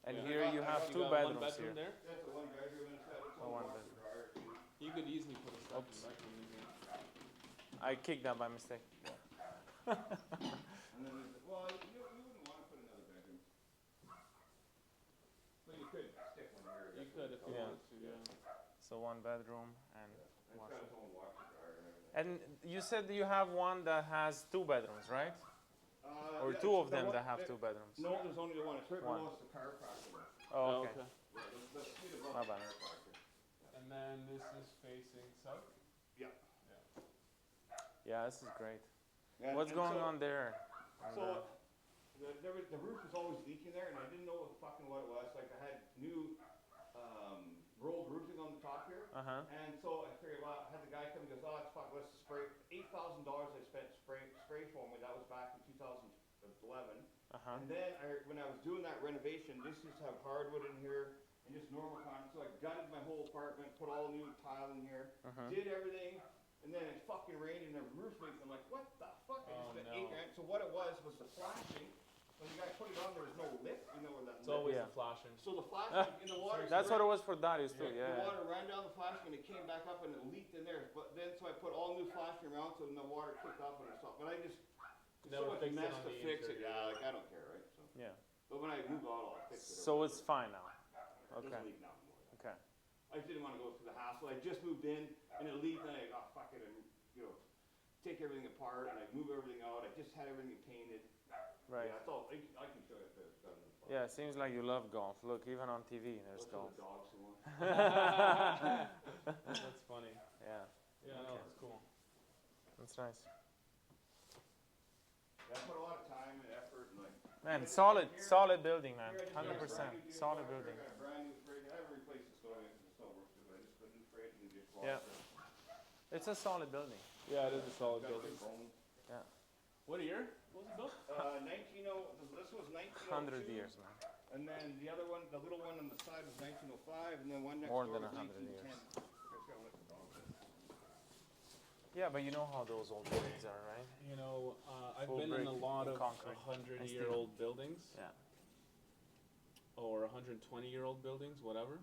Speaker 1: And
Speaker 2: Yeah.
Speaker 1: here you have
Speaker 2: You
Speaker 1: 2
Speaker 2: got
Speaker 1: bedrooms
Speaker 2: one bedroom
Speaker 1: here.
Speaker 2: there?
Speaker 3: That's a 1 bedroom inside. It's
Speaker 1: Oh,
Speaker 3: a
Speaker 1: one
Speaker 3: washer dryer, too.
Speaker 2: You could easily put a second
Speaker 1: Oops.
Speaker 2: bedroom in here.
Speaker 1: I kicked that by mistake.
Speaker 3: And then you wouldn't want to put another bedroom. Well, you could stick one here.
Speaker 2: You could if you
Speaker 1: Yeah.
Speaker 2: wanted to, yeah.
Speaker 1: So 1 bedroom and
Speaker 3: It's got
Speaker 1: washer.
Speaker 3: its own washer dryer and everything.
Speaker 1: And you said you have one that has 2 bedrooms, right? Or
Speaker 3: Yeah,
Speaker 1: 2 of
Speaker 3: the
Speaker 1: them
Speaker 3: one-
Speaker 1: that have
Speaker 3: there-
Speaker 1: 2 bedrooms.
Speaker 3: No, there's only the one. It's right
Speaker 1: One.
Speaker 3: below the chiropractor.
Speaker 1: Oh, okay.
Speaker 3: Yeah, the suite above
Speaker 1: My
Speaker 3: the
Speaker 1: bad.
Speaker 3: chiropractor.
Speaker 2: And then this is facing south?
Speaker 3: Yeah.
Speaker 1: Yeah, this is great.
Speaker 3: And-
Speaker 1: What's
Speaker 3: and
Speaker 1: going
Speaker 3: so-
Speaker 1: on there?
Speaker 3: So, the roof was always leaking there, and I didn't know fucking what it was. Like, I had new rolled roofing on the top here.
Speaker 1: Uh-huh.
Speaker 3: And so I figured, well, I had the guy come and goes, oh, it's fuck, let's spray. $8,000 I spent spray foam, and that was back in 2011.
Speaker 1: Uh-huh.
Speaker 3: And then when I was doing that renovation, this used to have hardwood in here and just normal concrete. So I gutted my whole apartment, put all new tile in here, did everything, and then it fucking rained and the roof leaked. I'm like, what the fuck? I
Speaker 2: Oh,
Speaker 3: just spent
Speaker 2: no.
Speaker 3: $8 grand. So what it was the flashing. When the guy put it on, there was no lip. You know where that
Speaker 2: It's
Speaker 3: lip
Speaker 2: always
Speaker 1: Yeah.
Speaker 2: the flashing.
Speaker 3: So the flashing in the water.
Speaker 1: That's what it was for Darius too,
Speaker 3: The
Speaker 1: yeah.
Speaker 3: water ran down the flashing and it came back up and it leaked in there. But then so I put all new flashing around so then the water kicked off and it stopped. But I just
Speaker 2: Never
Speaker 3: so much
Speaker 2: fixed it
Speaker 3: mess
Speaker 2: on
Speaker 3: to
Speaker 2: the
Speaker 3: fix it.
Speaker 2: interior.
Speaker 3: Yeah, like I don't care, right? So,
Speaker 1: Yeah.
Speaker 3: but when I move out, I'll fix it.
Speaker 1: So it's fine now.
Speaker 3: It
Speaker 1: Okay.
Speaker 3: doesn't leak now anymore.
Speaker 1: Okay.
Speaker 3: I just didn't want to go through the hassle. I just moved in and it leaked and I fuck it and take everything apart and I move everything out. I just had everything painted.
Speaker 1: Right.
Speaker 3: Yeah, that's all. I can show you if it's done.
Speaker 1: Yeah, it seems like you love golf. Look, even on TV there's
Speaker 3: Those are
Speaker 1: golf.
Speaker 3: the dogs who want.
Speaker 2: That's funny.
Speaker 1: Yeah,
Speaker 2: Yeah, no,
Speaker 1: Okay.
Speaker 2: that's cool.
Speaker 1: that's nice.
Speaker 3: Yeah, I put a lot of time and effort and like.
Speaker 1: Man,
Speaker 3: Here-
Speaker 1: solid building, man.
Speaker 3: here I just got a
Speaker 1: 100%.
Speaker 3: brand new
Speaker 1: Solid
Speaker 3: dishwasher,
Speaker 1: building.
Speaker 3: I got a brand new fridge. I haven't replaced the stove because it still works good, but I just put a new fridge and a dishwasher.
Speaker 1: Yeah. It's a solid building.
Speaker 2: Yeah, it is a solid
Speaker 3: Got a
Speaker 2: building.
Speaker 3: big home.
Speaker 1: Yeah.
Speaker 2: What year was it built?
Speaker 3: 1900. This was 1902.
Speaker 1: 100 years, man.
Speaker 3: And then the other one, the little one on the side was 1905, and then one next
Speaker 1: More
Speaker 3: door
Speaker 1: than
Speaker 3: was
Speaker 1: 100 years.
Speaker 3: 1910. I forgot what the dog was.
Speaker 1: Yeah, but you know how those old buildings are, right?
Speaker 2: You know, I've
Speaker 1: Full
Speaker 2: been in a
Speaker 1: brick
Speaker 2: lot
Speaker 1: and
Speaker 2: of
Speaker 1: concrete and
Speaker 2: 100-year-old buildings,
Speaker 1: Yeah.
Speaker 2: or 120-year-old buildings, whatever.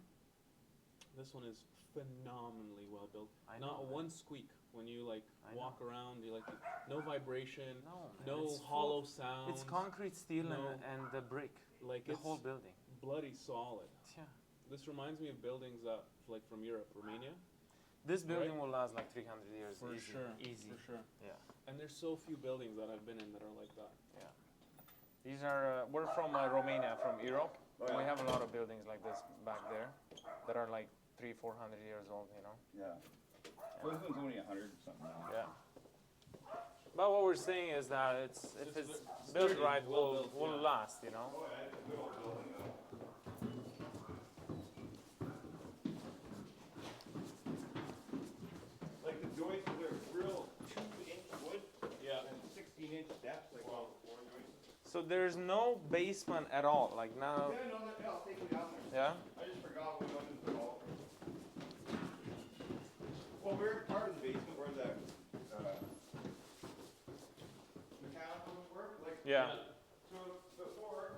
Speaker 2: This one is phenomenally well built.
Speaker 1: I know,
Speaker 2: Not
Speaker 1: man.
Speaker 2: one squeak when you like
Speaker 1: I
Speaker 2: walk around. You like no vibration,
Speaker 1: No, man.
Speaker 2: no
Speaker 1: it's
Speaker 2: hollow
Speaker 1: full-
Speaker 2: sound.
Speaker 1: It's concrete, steel,
Speaker 2: No.
Speaker 1: and the brick.
Speaker 2: Like
Speaker 1: The
Speaker 2: it's
Speaker 1: whole building.
Speaker 2: bloody solid.
Speaker 1: Yeah.
Speaker 2: This reminds me of buildings that like from Europe, Romania.
Speaker 1: This building will last like 300 years.
Speaker 2: For
Speaker 1: easy.
Speaker 2: sure.
Speaker 1: Easy.
Speaker 2: For sure.
Speaker 1: Yeah.
Speaker 2: And there's so few buildings that I've been in that are like that.
Speaker 1: Yeah. These are, we're from Romania, from Europe.
Speaker 3: Oh, yeah.
Speaker 1: We have a lot of buildings like this back there that are like 300-400 years old, you know?
Speaker 3: Yeah. Well, this one's only 100 and something now.
Speaker 1: Yeah. But what we're saying is that if it's built
Speaker 2: sturdy,
Speaker 1: right,
Speaker 2: well
Speaker 1: will
Speaker 2: built,
Speaker 1: will
Speaker 2: yeah.
Speaker 1: last, you know?
Speaker 3: Oh, yeah, it's a good old building, though. Like the joists are real 2-inch wood
Speaker 2: Yeah.
Speaker 3: and 16-inch steps, like all the floor joists.
Speaker 1: So there's no basement at all, like now.
Speaker 3: Yeah, no, I'll take you down there.
Speaker 1: Yeah.
Speaker 3: I just forgot we went into the hall. Well, we're part of the basement where the mechanical would work. Like,
Speaker 1: Yeah.
Speaker 3: so before,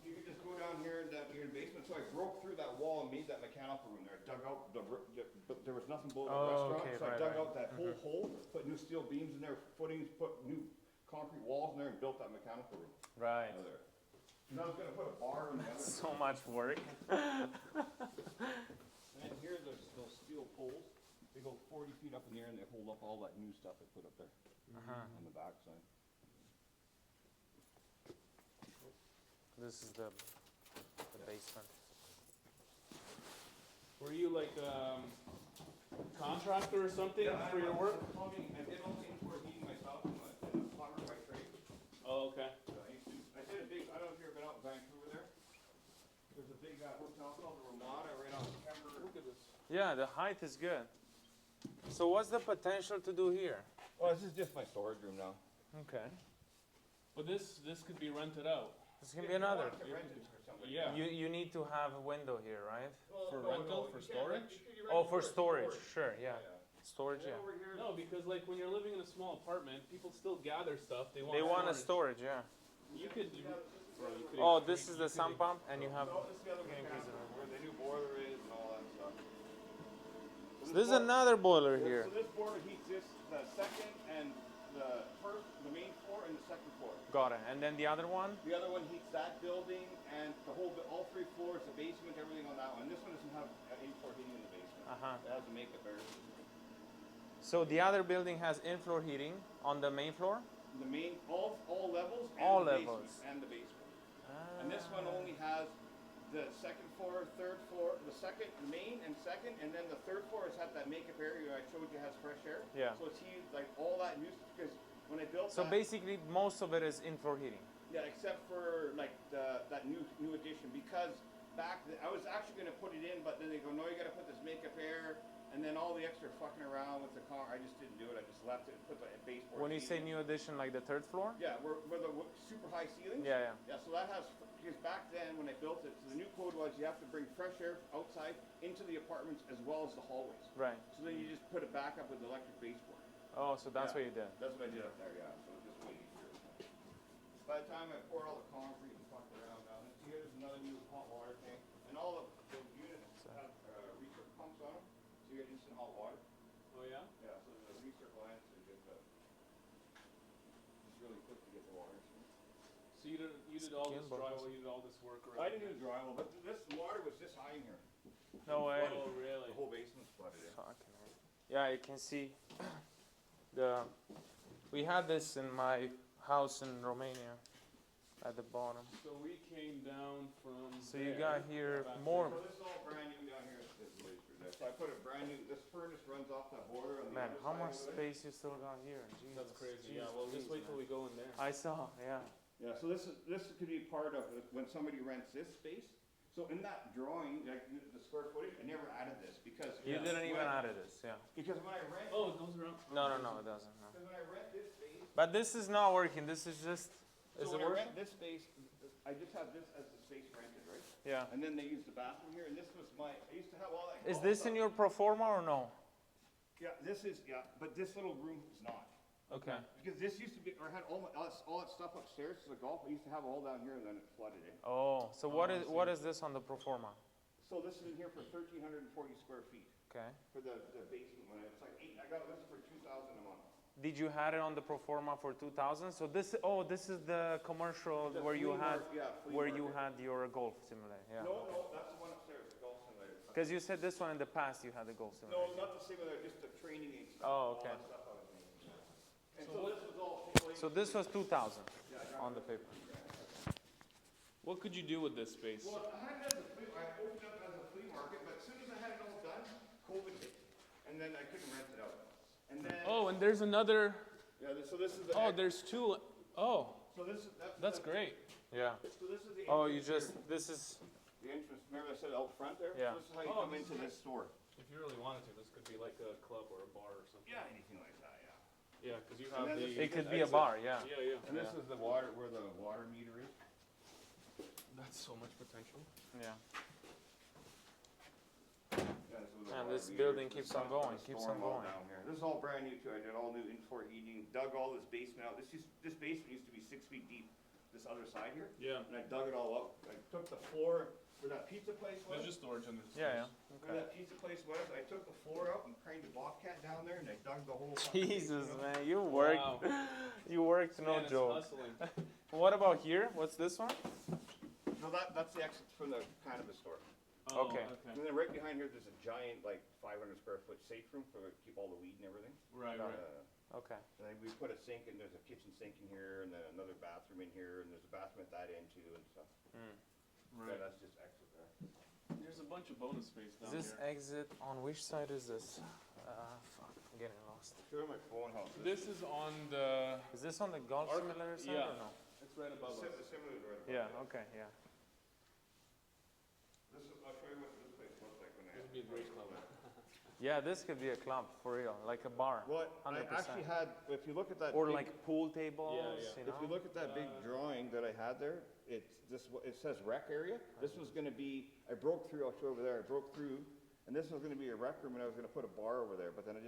Speaker 3: you could just go down here and down here in the basement. So I broke through that wall and made that mechanical room there. I dug out but there was nothing below the
Speaker 1: Oh,
Speaker 3: restaurant.
Speaker 1: okay,
Speaker 3: So I
Speaker 1: right,
Speaker 3: dug
Speaker 1: right.
Speaker 3: out that whole hole, put new steel beams in there, footings, put new concrete walls in there, and built that mechanical room
Speaker 1: Right.
Speaker 3: out of there. And I was gonna put a bar in the other.
Speaker 1: So much work.
Speaker 3: And here, there's those steel poles. They go 40 feet up in the air and they hold up all that new stuff I put up there on the backside.
Speaker 1: This is the basement.
Speaker 2: Were you like contractor or something for your work?
Speaker 3: Plumbing. I did all the indoor heating myself. I'm a plumber by trade.
Speaker 2: Oh, okay.
Speaker 3: I did a big, I don't know if you've ever been out in Vancouver there. There's a big hotel called the Ramada right on Commerical.
Speaker 2: Look at this.
Speaker 1: Yeah, the height is good. So what's the potential to do here?
Speaker 3: Well, this is just my storage room now.
Speaker 1: Okay.
Speaker 2: But this could be rented out.
Speaker 1: This can be another.
Speaker 2: Yeah.
Speaker 1: You need to have a window here, right?
Speaker 2: For rental, for storage?
Speaker 1: Oh, for storage. Sure, yeah. Storage, yeah.
Speaker 2: No, because like when you're living in a small apartment, people still gather stuff. They want
Speaker 1: They want a storage, yeah.
Speaker 2: You could.
Speaker 1: Oh, this is the sump pump, and you have.
Speaker 3: No, this is the other one, where the new boiler is and all that stuff.
Speaker 1: So this is another boiler here.
Speaker 3: So this boiler heats this, the second and the first, the main floor and the second floor.
Speaker 1: Got it. And then the other one?
Speaker 3: The other one heats that building and the whole, all 3 floors, the basement, everything on that one. This one doesn't have in-floor heating in the basement. It has to make it better.
Speaker 1: So the other building has in-floor heating on the main floor?
Speaker 3: The main, all levels and
Speaker 1: All
Speaker 3: the
Speaker 1: levels.
Speaker 3: basement. And the basement. And this one only has the second floor, third floor, the main and second, and then the third floor has had that makeup area I showed you has fresh air.
Speaker 1: Yeah.
Speaker 3: So it's heated like all that new stuff because when I built
Speaker 1: So
Speaker 3: that,
Speaker 1: basically, most of it is in-floor heating.
Speaker 3: yeah, except for like that new addition because I was actually going to put it in, but then they go, no, you got to put this makeup air, and then all the extra fucking around with the car. I just didn't do it. I just left it and put the baseboard.
Speaker 1: When you say new addition, like the third floor?
Speaker 3: yeah, where the super high ceilings.
Speaker 1: Yeah, yeah.
Speaker 3: Yeah, so that has, because back then when I built it, so the new code was you have to bring fresh air outside into the apartments as well as the hallways.
Speaker 1: Right.
Speaker 3: So then you just put it back up with the electric baseboard.
Speaker 1: Oh, so that's
Speaker 3: Yeah.
Speaker 1: what you did.
Speaker 3: That's what I did up there, yeah. So it's just way easier. By the time I poured all the concrete and fucked around down, and here's another new hot water tank. And all the units have recirc pumps on them, so you get instant hot water.
Speaker 2: Oh yeah.
Speaker 3: Yeah, so the recirc lines are just it's really quick to get the water.
Speaker 2: So you did all this
Speaker 1: Skin bugs.
Speaker 2: drywall. You did all this work around.
Speaker 3: I didn't do drywall, but this water was this high in here.
Speaker 1: No way.
Speaker 2: Oh really?
Speaker 3: The whole basement's flooded in.
Speaker 1: Fucking hell. Yeah, you can see we had this in my house in Romania at the bottom.
Speaker 2: So we came down from.
Speaker 1: So you
Speaker 2: there,
Speaker 1: got here
Speaker 2: back
Speaker 1: more.
Speaker 3: So this is all brand new down here. This laser there. So I put a brand new. This furnace runs off that boiler on the
Speaker 1: Man,
Speaker 3: other
Speaker 1: how
Speaker 3: side
Speaker 1: much
Speaker 3: over there.
Speaker 1: space you still got here? Jesus.
Speaker 2: That's crazy.
Speaker 1: Jesus
Speaker 2: Yeah. Well, just wait till we go in there.
Speaker 1: I saw, yeah.
Speaker 3: Yeah. So this could be part of it when somebody rents this space. So in that drawing, like the square footage, I never added this because
Speaker 1: You didn't even add this, yeah.
Speaker 3: Because when I rent.
Speaker 2: Oh, it goes around.
Speaker 1: No, it doesn't. No.
Speaker 3: Because when I rent this space.
Speaker 1: But this is not working. This is just. Is
Speaker 3: So
Speaker 1: it
Speaker 3: when I
Speaker 1: working?
Speaker 3: rent this space, I just have this as the space rented, right?
Speaker 1: Yeah.
Speaker 3: And then they use the bathroom here, and this was I used to have all that.
Speaker 1: Is
Speaker 3: all
Speaker 1: this
Speaker 3: stuff.
Speaker 1: in your pro forma or no?
Speaker 3: Yeah, this is, but this little room is not.
Speaker 1: Okay.
Speaker 3: Because this used to be, or I had all that stuff upstairs to the golf, I used to have all down here and then it flooded in.
Speaker 1: Oh, so what is this on the pro forma?
Speaker 3: So this is in here for 1,340 square feet
Speaker 1: Okay.
Speaker 3: for the basement one. It's like I got it listed for 2,000 a month.
Speaker 1: Did you had it on the pro forma for 2,000? So this is the commercial
Speaker 3: The
Speaker 1: where you
Speaker 3: flea
Speaker 1: had
Speaker 3: market, yeah, flea
Speaker 1: where you
Speaker 3: market.
Speaker 1: had your golf simulator. Yeah.
Speaker 3: No, that's the one upstairs, the golf simulator.
Speaker 1: Because you said this one in the past you had the golf
Speaker 3: No,
Speaker 1: simulator.
Speaker 3: not the simulator, just the training aid stuff.
Speaker 1: Oh, okay.
Speaker 3: All that stuff I was making. And so this was all.
Speaker 1: So this was 2,000 on the paper.
Speaker 2: What could you do with this space?
Speaker 3: Well, I had it as a flea, I opened up as a flea market, but as soon as I had it all done, COVID hit. And then I couldn't rent it out. And then.
Speaker 2: Oh, and there's another.
Speaker 3: Yeah, so this is the.
Speaker 2: Oh, there's two. Oh,
Speaker 3: So this is,
Speaker 2: that's great.
Speaker 1: Yeah.
Speaker 3: So this is the.
Speaker 1: Oh, you
Speaker 3: entrance
Speaker 1: just this is
Speaker 3: here. The entrance, remember I said out front there?
Speaker 1: Yeah.
Speaker 3: So this is how you
Speaker 2: Oh,
Speaker 3: come
Speaker 2: this
Speaker 3: into this store.
Speaker 2: If you really wanted to, this could be like a club or a bar or something.
Speaker 3: Yeah, anything like that, yeah.
Speaker 2: Yeah, because you
Speaker 3: And
Speaker 2: have
Speaker 3: then
Speaker 2: the.
Speaker 1: it could be a
Speaker 2: exit.
Speaker 1: bar, yeah.
Speaker 2: Yeah, yeah.
Speaker 3: And this is the water, where the water meter is.
Speaker 2: That's so much potential.
Speaker 1: Yeah.
Speaker 3: Yeah, this is where the
Speaker 1: And
Speaker 3: water
Speaker 1: this
Speaker 3: meter
Speaker 1: building
Speaker 3: is.
Speaker 1: keeps
Speaker 3: The
Speaker 1: on
Speaker 3: sump
Speaker 1: going,
Speaker 3: and the
Speaker 1: keeps
Speaker 3: storm
Speaker 1: on
Speaker 3: all
Speaker 1: going.
Speaker 3: down here. This is all brand new too. I did all new in-floor heating, dug all this basement out. This basement used to be 6 feet deep, this other side here.
Speaker 2: Yeah.
Speaker 3: And I dug it all up. I took the floor where that pizza place was.
Speaker 2: There's just storage under the
Speaker 1: Yeah, yeah.
Speaker 3: Where that pizza place was, I took the floor up and craned a bobcat down there and I dug the whole fucking
Speaker 1: Jesus,
Speaker 3: basement up.
Speaker 1: man, you worked.
Speaker 2: Wow.
Speaker 1: You worked, no
Speaker 2: Man, it's
Speaker 1: joke.
Speaker 2: hustling.
Speaker 1: What about here? What's this one?
Speaker 3: No, that's the exit from the cannabis store.
Speaker 2: Oh,
Speaker 1: Okay.
Speaker 3: And then right behind here, there's a giant, like 500 square foot safe room for keep all the weed and everything.
Speaker 2: Right, right.
Speaker 1: Okay.
Speaker 3: And then we put a sink, and there's a kitchen sink in here, and then another bathroom in here, and there's a bathroom at that end too, and stuff. Yeah,
Speaker 2: Right.
Speaker 3: that's just exit there.
Speaker 2: There's a bunch of bonus space
Speaker 1: Is
Speaker 2: down
Speaker 1: this
Speaker 2: here.
Speaker 1: exit on which side is this? Fuck, I'm getting lost.
Speaker 3: Show you my phone house.
Speaker 2: This is on the,
Speaker 1: Is this on the golf
Speaker 3: Arc-
Speaker 1: simulator side
Speaker 2: yeah.
Speaker 1: or no?
Speaker 2: it's right above us.
Speaker 3: Similar to right above
Speaker 1: Yeah.
Speaker 3: it.
Speaker 1: Okay. Yeah.
Speaker 3: This is, I'll show you what this place looks like when I.
Speaker 2: This would be a great club.
Speaker 1: Yeah. This could be a club for real, like a bar.
Speaker 3: Well, I
Speaker 1: 100%.
Speaker 3: actually had, if you look at that.
Speaker 1: Or
Speaker 3: big-
Speaker 1: like pool tables.
Speaker 2: yeah.
Speaker 1: You know?
Speaker 3: If you look at that big drawing that I had there, it's this, it says rec area. This was gonna be, I broke through, I'll show over there, I broke through, and this was gonna be a rec room, and I was gonna put a bar over there, but then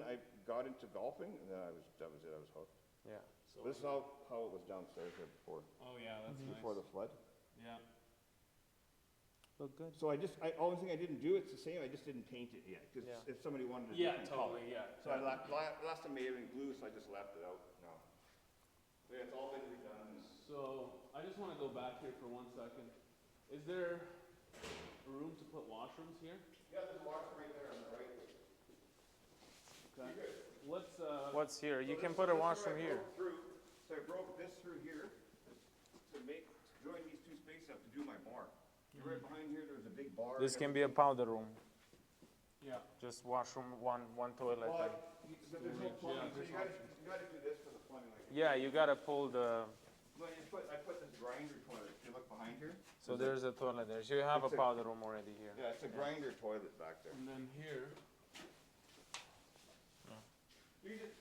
Speaker 3: I got into golfing, and then that was it, I was hooked.
Speaker 1: Yeah.
Speaker 2: So
Speaker 3: This is how it was downstairs here before,
Speaker 2: Oh, yeah, that's nice.
Speaker 3: before the flood.
Speaker 2: Yeah.
Speaker 1: Look good.
Speaker 3: So only thing I didn't do, it's the same, I just didn't paint it yet, cause
Speaker 1: Yeah.
Speaker 3: if somebody wanted a
Speaker 2: Yeah,
Speaker 3: different color.
Speaker 2: totally, yeah.
Speaker 3: So I last time I made it in blue, so I just left it out, no. So yeah, it's all been redone.
Speaker 2: So, I just wanna go back here for 1 second. Is there room to put washrooms here?
Speaker 3: Yeah, there's a washroom right there on the right.
Speaker 2: Okay. Let's,
Speaker 1: What's here? You
Speaker 3: So
Speaker 1: can
Speaker 3: this-
Speaker 1: put a
Speaker 3: this is where
Speaker 1: washroom
Speaker 3: I
Speaker 1: here.
Speaker 3: broke through. So I broke this through here to join these two spaces up to do my bar. Right behind here, there's a big bar.
Speaker 1: This can be a powder room.
Speaker 2: yeah.
Speaker 1: Just washroom, one toilet.
Speaker 3: Well,
Speaker 1: And,
Speaker 3: there's no plumbing, so you gotta do this for the plumbing. Like
Speaker 1: yeah, you gotta pull the.
Speaker 3: Well, I put this grinder toilet, if you look behind here.
Speaker 1: So there's a toilet there. So you have a
Speaker 3: It's a-
Speaker 1: powder room already here.
Speaker 3: Yeah, it's a grinder toilet back there.
Speaker 2: And then here,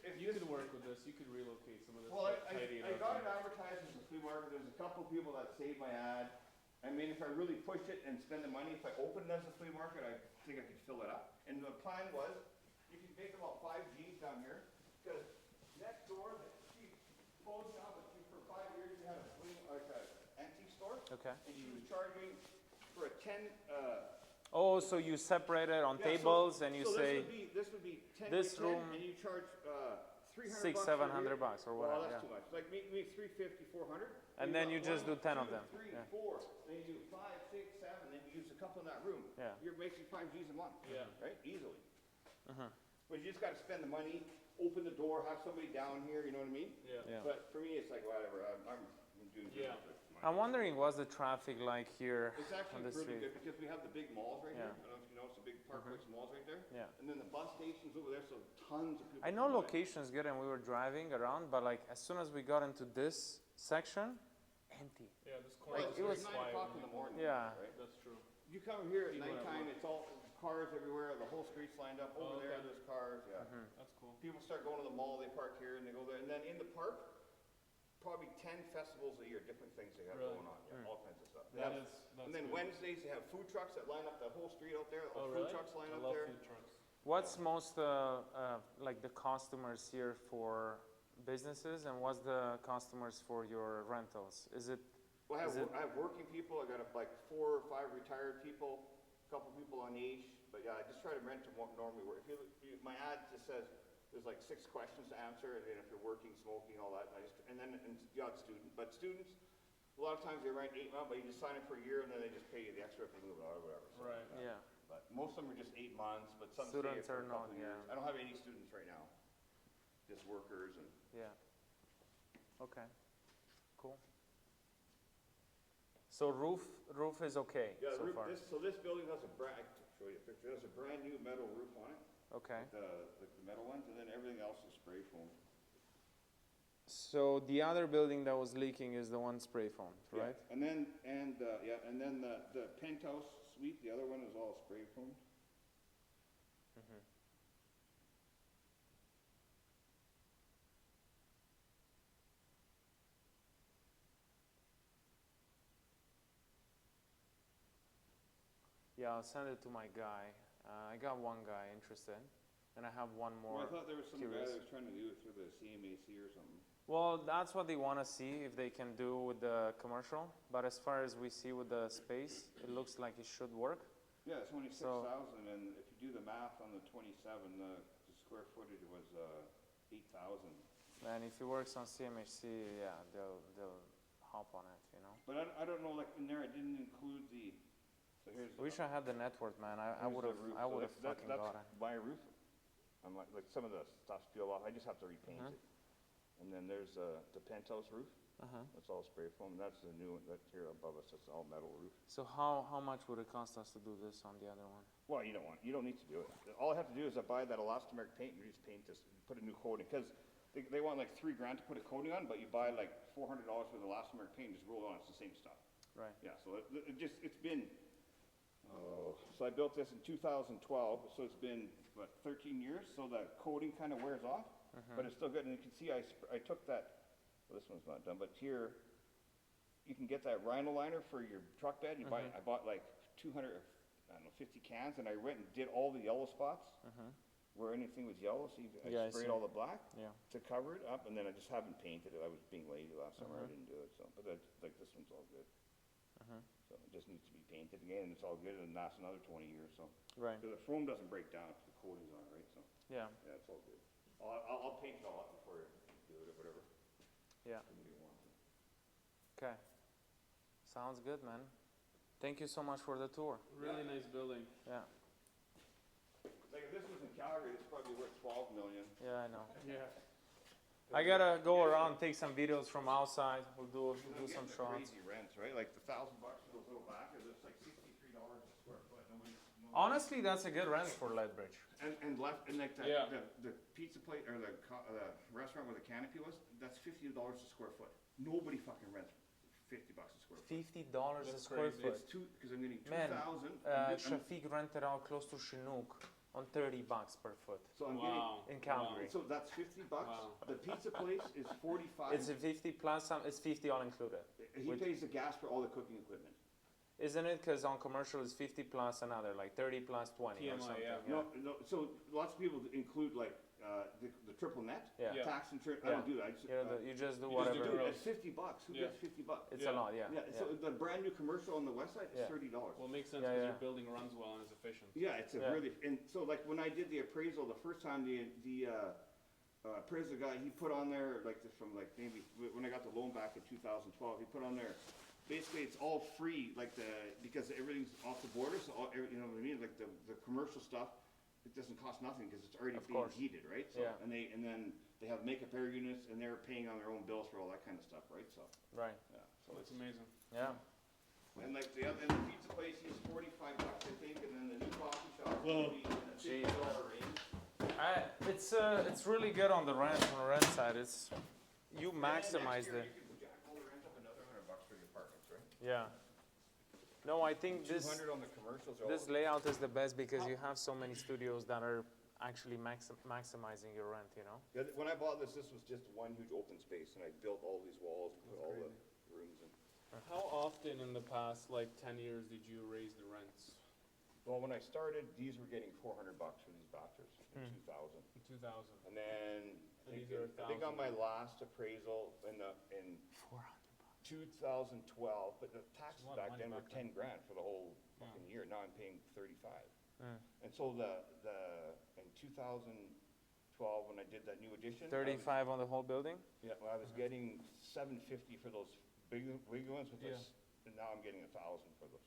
Speaker 3: If
Speaker 2: you could work with this, you could relocate some of this,
Speaker 3: Well,
Speaker 2: tidy it
Speaker 3: I
Speaker 2: up.
Speaker 3: got it advertised as a flea market, there's a couple people that saved my ad. I mean, if I really push it and spend the money, if I open it as a flea market, I think I could fill it up. And the plan was, you can make about 5 Gs down here, because next door, she closed down, but for 5 years, she had a flea, like a antique store,
Speaker 1: Okay.
Speaker 3: and she was charging for a 10,
Speaker 1: Oh, so you separate it on
Speaker 3: yeah,
Speaker 1: tables and you
Speaker 3: so
Speaker 1: say
Speaker 3: this would be 10
Speaker 1: this
Speaker 3: by 10,
Speaker 1: room,
Speaker 3: and you charge, $300
Speaker 1: $600,
Speaker 3: over here.
Speaker 1: $700 or
Speaker 3: Well,
Speaker 1: whatever.
Speaker 3: that's
Speaker 1: Yeah.
Speaker 3: too much, like maybe 350, 400.
Speaker 1: And then you just do 10 of them.
Speaker 3: 3,
Speaker 1: Yeah.
Speaker 3: 4, then you do 5, 6, 7, then you use a couple in that room.
Speaker 1: Yeah.
Speaker 3: You're making 5 Gs a month.
Speaker 2: Yeah.
Speaker 3: Right, easily.
Speaker 1: Mhm.
Speaker 3: But you just gotta spend the money, open the door, have somebody down here, you know what I mean?
Speaker 2: Yeah.
Speaker 1: Yeah.
Speaker 3: But for me, it's like, whatever, I'm doing
Speaker 2: Yeah.
Speaker 3: business with money.
Speaker 1: I'm wondering what's the traffic like here
Speaker 3: It's
Speaker 1: on
Speaker 3: actually
Speaker 1: the
Speaker 3: really
Speaker 1: street?
Speaker 3: good, because we have the big malls right
Speaker 1: Yeah.
Speaker 3: here. I don't know if you know, it's the big Parkway malls right there.
Speaker 1: Yeah.
Speaker 3: And then the bus stations over there, so tons of people.
Speaker 1: I know
Speaker 3: come by.
Speaker 1: location's good and we were driving around, but like as soon as we got into this section, empty.
Speaker 2: Yeah, this corner
Speaker 3: Well,
Speaker 2: is
Speaker 1: it
Speaker 2: very
Speaker 1: was-
Speaker 3: 9
Speaker 2: quiet
Speaker 3: o'clock
Speaker 2: when
Speaker 3: in the
Speaker 2: you go.
Speaker 3: morning.
Speaker 1: Yeah.
Speaker 3: Right?
Speaker 2: That's true.
Speaker 3: You come here at
Speaker 2: People at
Speaker 3: nighttime,
Speaker 2: work.
Speaker 3: it's all cars everywhere, the whole street's lined up.
Speaker 2: Oh,
Speaker 3: Over there,
Speaker 2: okay.
Speaker 3: there's cars, yeah.
Speaker 2: That's cool.
Speaker 3: People start going to the mall, they park here and they go there. And then in the park, probably 10 festivals a year, different things they have
Speaker 2: Really?
Speaker 3: going on, yeah, all kinds of stuff. They
Speaker 2: That
Speaker 3: have-
Speaker 2: is, that's
Speaker 3: And then
Speaker 2: good.
Speaker 3: Wednesdays, they have food trucks that line up the whole street out there,
Speaker 2: Oh,
Speaker 3: all
Speaker 2: really?
Speaker 3: food trucks line
Speaker 2: I
Speaker 3: up
Speaker 2: love
Speaker 3: there.
Speaker 2: food trucks.
Speaker 1: What's most like the customers here for businesses and what's the customers for your rentals? Is it
Speaker 3: Well,
Speaker 1: Is it-
Speaker 3: I have working people, I got like 4 or 5 retired people, a couple people on each, but yeah, I just try to rent to what normally work. My ad just says, there's like 6 questions to answer, and then if you're working, smoking, all that, and then the odd student. But students, a lot of times they rent 8 months, but you just sign up for a year, and then they just pay you the extra if you move out or whatever. So,
Speaker 2: Right.
Speaker 1: yeah.
Speaker 3: But most of them are just 8 months, but some stay
Speaker 1: Students
Speaker 3: for
Speaker 1: are
Speaker 3: a couple
Speaker 1: not,
Speaker 3: years.
Speaker 1: yeah.
Speaker 3: I don't have any students right now, just workers and.
Speaker 1: Yeah. Okay. Cool. So roof is okay
Speaker 3: Yeah,
Speaker 1: so
Speaker 3: roof,
Speaker 1: far.
Speaker 3: so this building has a brand, I can show you a picture, it has a brand new metal roof on it,
Speaker 1: Okay.
Speaker 3: the metal ones, and then everything else is spray foam.
Speaker 1: So the other building that was leaking is the one spray foam,
Speaker 3: Yeah,
Speaker 1: right?
Speaker 3: and then, the penthouse suite, the other one is all spray foam.
Speaker 1: Mhm. Yeah, I'll send it to my guy. I got one guy interested, and I have one
Speaker 3: Well,
Speaker 1: more.
Speaker 3: I thought there was some guy
Speaker 1: curious.
Speaker 3: that was trying to do it through the CMAC or something.
Speaker 1: Well, that's what they want to see if they can do with the commercial. But as far as we see with the space, it looks like it should work.
Speaker 3: Yeah, it's only
Speaker 1: So-
Speaker 3: 6,000, and if you do the math on the 27, the square footage was, 8,000.
Speaker 1: And if it works on CMHC, yeah, they'll hop on it, you know.
Speaker 3: But I don't know, like in there, I didn't include the So here's.
Speaker 1: We should have the network, man. I
Speaker 3: here's
Speaker 1: would
Speaker 3: the
Speaker 1: have,
Speaker 3: roof.
Speaker 1: I
Speaker 3: So
Speaker 1: would have
Speaker 3: that's
Speaker 1: fucking got it.
Speaker 3: my roof. I'm like some of the stuff's peeled off. I just have to repaint
Speaker 1: Uh-huh.
Speaker 3: it. And then there's the penthouse roof.
Speaker 1: Uh-huh.
Speaker 3: That's all spray foam. And that's the new one that's here above us. That's all metal roof.
Speaker 1: So how much would it cost us to do this on the other one?
Speaker 3: Well, you don't need to do it. All I have to do is I buy that elastomeric paint and just paint this, put a new coating. Because they want like $3,000 to put a coating on, but you buy like $400 for the elastomeric paint, just roll it on. It's the same stuff.
Speaker 1: Right.
Speaker 3: Yeah. So it's been. So I built this in 2012. So it's been what 13 years. So the coating kind of wears off, but it's still good. And you can see I took that. Well, this one's not done, but here you can get that rhino liner for your truck bed. You I bought like 200, I don't know, 50 cans, and I went and did all the yellow spots where anything was yellow. So I sprayed all the black to cover it up, and then I just haven't painted it. I was being lazy last summer. I didn't do it. So, but like this one's all good. So it just needs to be painted again, and it's all good, and it lasts another 20 years. So
Speaker 1: Right.
Speaker 3: because the foam doesn't break down if the coating's on, right? So
Speaker 1: Yeah.
Speaker 3: yeah, it's all good. I'll paint it all up before I do it or whatever.
Speaker 1: Yeah.
Speaker 3: Somebody wants it.
Speaker 1: Okay. Sounds good, man. Thank you so much for the tour.
Speaker 2: Really nice building.
Speaker 1: Yeah.
Speaker 3: Like if this was in Calgary, it's probably worth 12 million.
Speaker 1: Yeah, I know.
Speaker 2: Yeah.
Speaker 1: I gotta go around, take some videos from outside. We'll do
Speaker 3: You're
Speaker 1: some
Speaker 3: getting the
Speaker 1: shots.
Speaker 3: crazy rents, right? Like the $1,000 for those little backers, it's like $63 a square foot.
Speaker 1: Honestly, that's a good rent for Lethbridge.
Speaker 3: And like that,
Speaker 2: Yeah.
Speaker 3: the pizza plate or the restaurant where the canopy was, that's $50 a square foot. Nobody fucking rents $50 a square foot.
Speaker 1: $50 a
Speaker 2: That's
Speaker 1: square
Speaker 2: crazy.
Speaker 1: foot.
Speaker 3: It's because I'm getting
Speaker 1: Man,
Speaker 3: 2,000.
Speaker 1: Shafiq rented out close to Chinook on $30 per foot
Speaker 3: So I'm
Speaker 2: Wow.
Speaker 1: in Calgary.
Speaker 3: getting. So that's $50.
Speaker 2: Wow.
Speaker 3: The pizza place is 45.
Speaker 1: It's a 50 plus some. It's 50 all included,
Speaker 3: He
Speaker 1: with-
Speaker 3: pays the gas for all the cooking equipment.
Speaker 1: isn't it? Because on commercial it's 50 plus another, like 30 plus 20 or
Speaker 2: TMI,
Speaker 1: something.
Speaker 2: yeah.
Speaker 3: No. So lots of people include like the triple net,
Speaker 1: Yeah.
Speaker 2: Yeah.
Speaker 3: tax insurance. I
Speaker 1: Yeah.
Speaker 3: don't do that. I just,
Speaker 1: You just do
Speaker 2: You just do
Speaker 1: whatever.
Speaker 2: the
Speaker 3: dude,
Speaker 2: gross.
Speaker 3: it's $50. Who
Speaker 2: Yeah.
Speaker 3: gets $50?
Speaker 1: It's
Speaker 2: Yeah.
Speaker 1: a lot, yeah.
Speaker 3: Yeah. So the brand new commercial on the west side is
Speaker 1: Yeah.
Speaker 3: $30.
Speaker 2: Well, it makes sense
Speaker 1: Yeah,
Speaker 2: because
Speaker 1: yeah.
Speaker 2: your building runs well and is efficient.
Speaker 3: Yeah, it's a
Speaker 1: Yeah.
Speaker 3: really, and so like when I did the appraisal the first time, the appraisal guy, he put on there like this from like maybe when I got the loan back in 2012, he put on there, basically it's all free, like because everything's off the border, so you know what I mean, like the commercial stuff, it doesn't cost nothing because it's already
Speaker 1: Of
Speaker 3: being
Speaker 1: course.
Speaker 3: heated, right? So,
Speaker 1: Yeah.
Speaker 3: and then they have makeup air units and they're paying on their own bills for all that kind of stuff, right? So,
Speaker 1: Right.
Speaker 3: yeah, so
Speaker 2: That's amazing.
Speaker 1: Yeah.
Speaker 3: and like the pizza place is $45, I think, and then the new coffee shop will be a
Speaker 1: Jeez.
Speaker 3: $50 range.
Speaker 1: It's really good on the rent side. It's you
Speaker 3: And
Speaker 1: maximize
Speaker 3: next
Speaker 1: the
Speaker 3: year you could jack all the rent up another $100 for the apartments, right?
Speaker 1: yeah. No, I think this
Speaker 3: 200 on the commercials. Are
Speaker 1: this
Speaker 3: all,
Speaker 1: layout is the best because you have so many studios that are actually maximizing your rent. You know.
Speaker 3: Yeah, when I bought this was just one huge open space, and I built all these walls and put all the rooms in.
Speaker 2: How often in the past, like 10 years, did you raise the rents?
Speaker 3: Well, when I started, these were getting $400 for these bathrooms in 2000,
Speaker 2: In 2000.
Speaker 3: and then
Speaker 2: And these are
Speaker 3: I think on
Speaker 2: 1,000.
Speaker 3: my last appraisal in 2012, but the taxes
Speaker 2: a lot of
Speaker 3: back
Speaker 2: money
Speaker 3: then were
Speaker 2: back then.
Speaker 3: 10 grand for the whole
Speaker 2: Yeah.
Speaker 3: fucking year. Now I'm paying 35.
Speaker 1: Mm.
Speaker 3: And so in 2012 when I did that new addition,
Speaker 1: 35 on the whole building.
Speaker 3: I was getting $750 for those big ones, with
Speaker 2: Yeah.
Speaker 3: this, and now I'm getting $1,000 for those.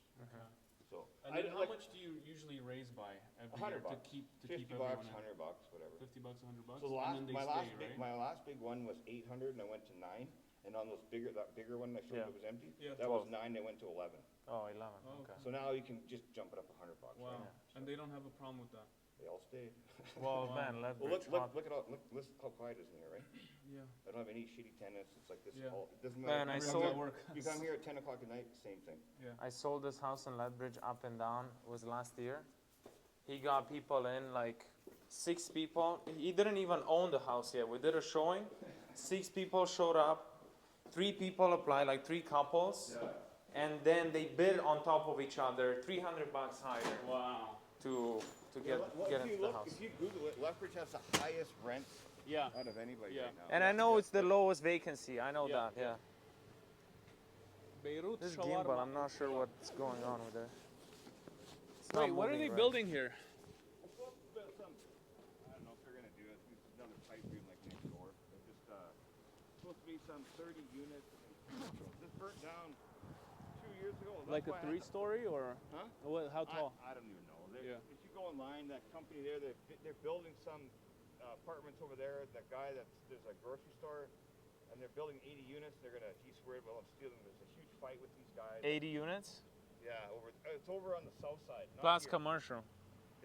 Speaker 3: So
Speaker 2: And
Speaker 3: I
Speaker 2: then how
Speaker 3: like
Speaker 2: much do you usually raise by every
Speaker 3: $100
Speaker 2: year
Speaker 3: bucks.
Speaker 2: to keep
Speaker 3: $50,
Speaker 2: everyone in?
Speaker 3: $100, whatever.
Speaker 2: $50, $100,
Speaker 3: So
Speaker 2: and then they
Speaker 3: my
Speaker 2: stay, right?
Speaker 3: last big one was 800, and I went to 9. And on that bigger one I showed
Speaker 1: Yeah.
Speaker 3: that was empty,
Speaker 2: Yeah.
Speaker 3: that was 9. They went to 11.
Speaker 1: Oh, 11.
Speaker 2: Oh,
Speaker 1: Okay.
Speaker 3: So now you can just jump it up $100.
Speaker 2: Wow.
Speaker 3: Right?
Speaker 2: And they don't have a problem with that.
Speaker 3: They all stayed.
Speaker 1: Well,
Speaker 2: Wow.
Speaker 1: man,
Speaker 3: Well,
Speaker 1: Lethbridge.
Speaker 3: look at all. Look how quiet it is in here, right?
Speaker 2: Yeah.
Speaker 3: I don't have any shitty tenants. It's like this.
Speaker 2: Yeah.
Speaker 3: It doesn't
Speaker 1: Man,
Speaker 3: matter.
Speaker 1: I
Speaker 3: You
Speaker 1: saw-
Speaker 3: come
Speaker 2: at work.
Speaker 3: You come here at 10 o'clock at night, same thing.
Speaker 2: Yeah.
Speaker 1: I sold this house in Lethbridge up and down. It was last year. He got people in, like 6 people. He didn't even own the house yet. We did a showing. 6 people showed up. 3 people applied, like 3 couples.
Speaker 3: Yeah.
Speaker 1: And then they bid on top of each other, $300 higher
Speaker 2: Wow.
Speaker 1: to
Speaker 3: Well,
Speaker 1: get
Speaker 3: if you
Speaker 1: into the
Speaker 3: look,
Speaker 1: house.
Speaker 3: if you Google it, Lethbridge has the highest rent
Speaker 2: Yeah.
Speaker 3: out of anybody
Speaker 2: Yeah.
Speaker 3: right now.
Speaker 1: And I know it's the lowest vacancy. I know
Speaker 2: Yeah,
Speaker 1: that. Yeah.
Speaker 2: Beirut
Speaker 1: This
Speaker 2: shawarma.
Speaker 1: gimbal, I'm not sure what's going on with it. It's not
Speaker 2: Wait, what are
Speaker 1: moving
Speaker 2: they
Speaker 1: right.
Speaker 2: building here?
Speaker 3: It's supposed to be some, I don't know if they're gonna do it. It's another pipe dream like next door. They're just supposed to be some 30 units. This burnt down 2 years ago. That's
Speaker 2: Like a
Speaker 3: why I had
Speaker 2: 3-story or
Speaker 3: Huh?
Speaker 2: what? How tall?
Speaker 3: I don't even know.
Speaker 2: Yeah.
Speaker 3: If you go online, that company there, they're building some apartments over there. That guy there's a grocery store, and they're building 80 units. They're gonna, he's worried about stealing. There's a huge fight with these guys.
Speaker 1: 80 units?
Speaker 3: Yeah, it's over on the south side. Not
Speaker 1: Plus
Speaker 3: here.
Speaker 1: commercial.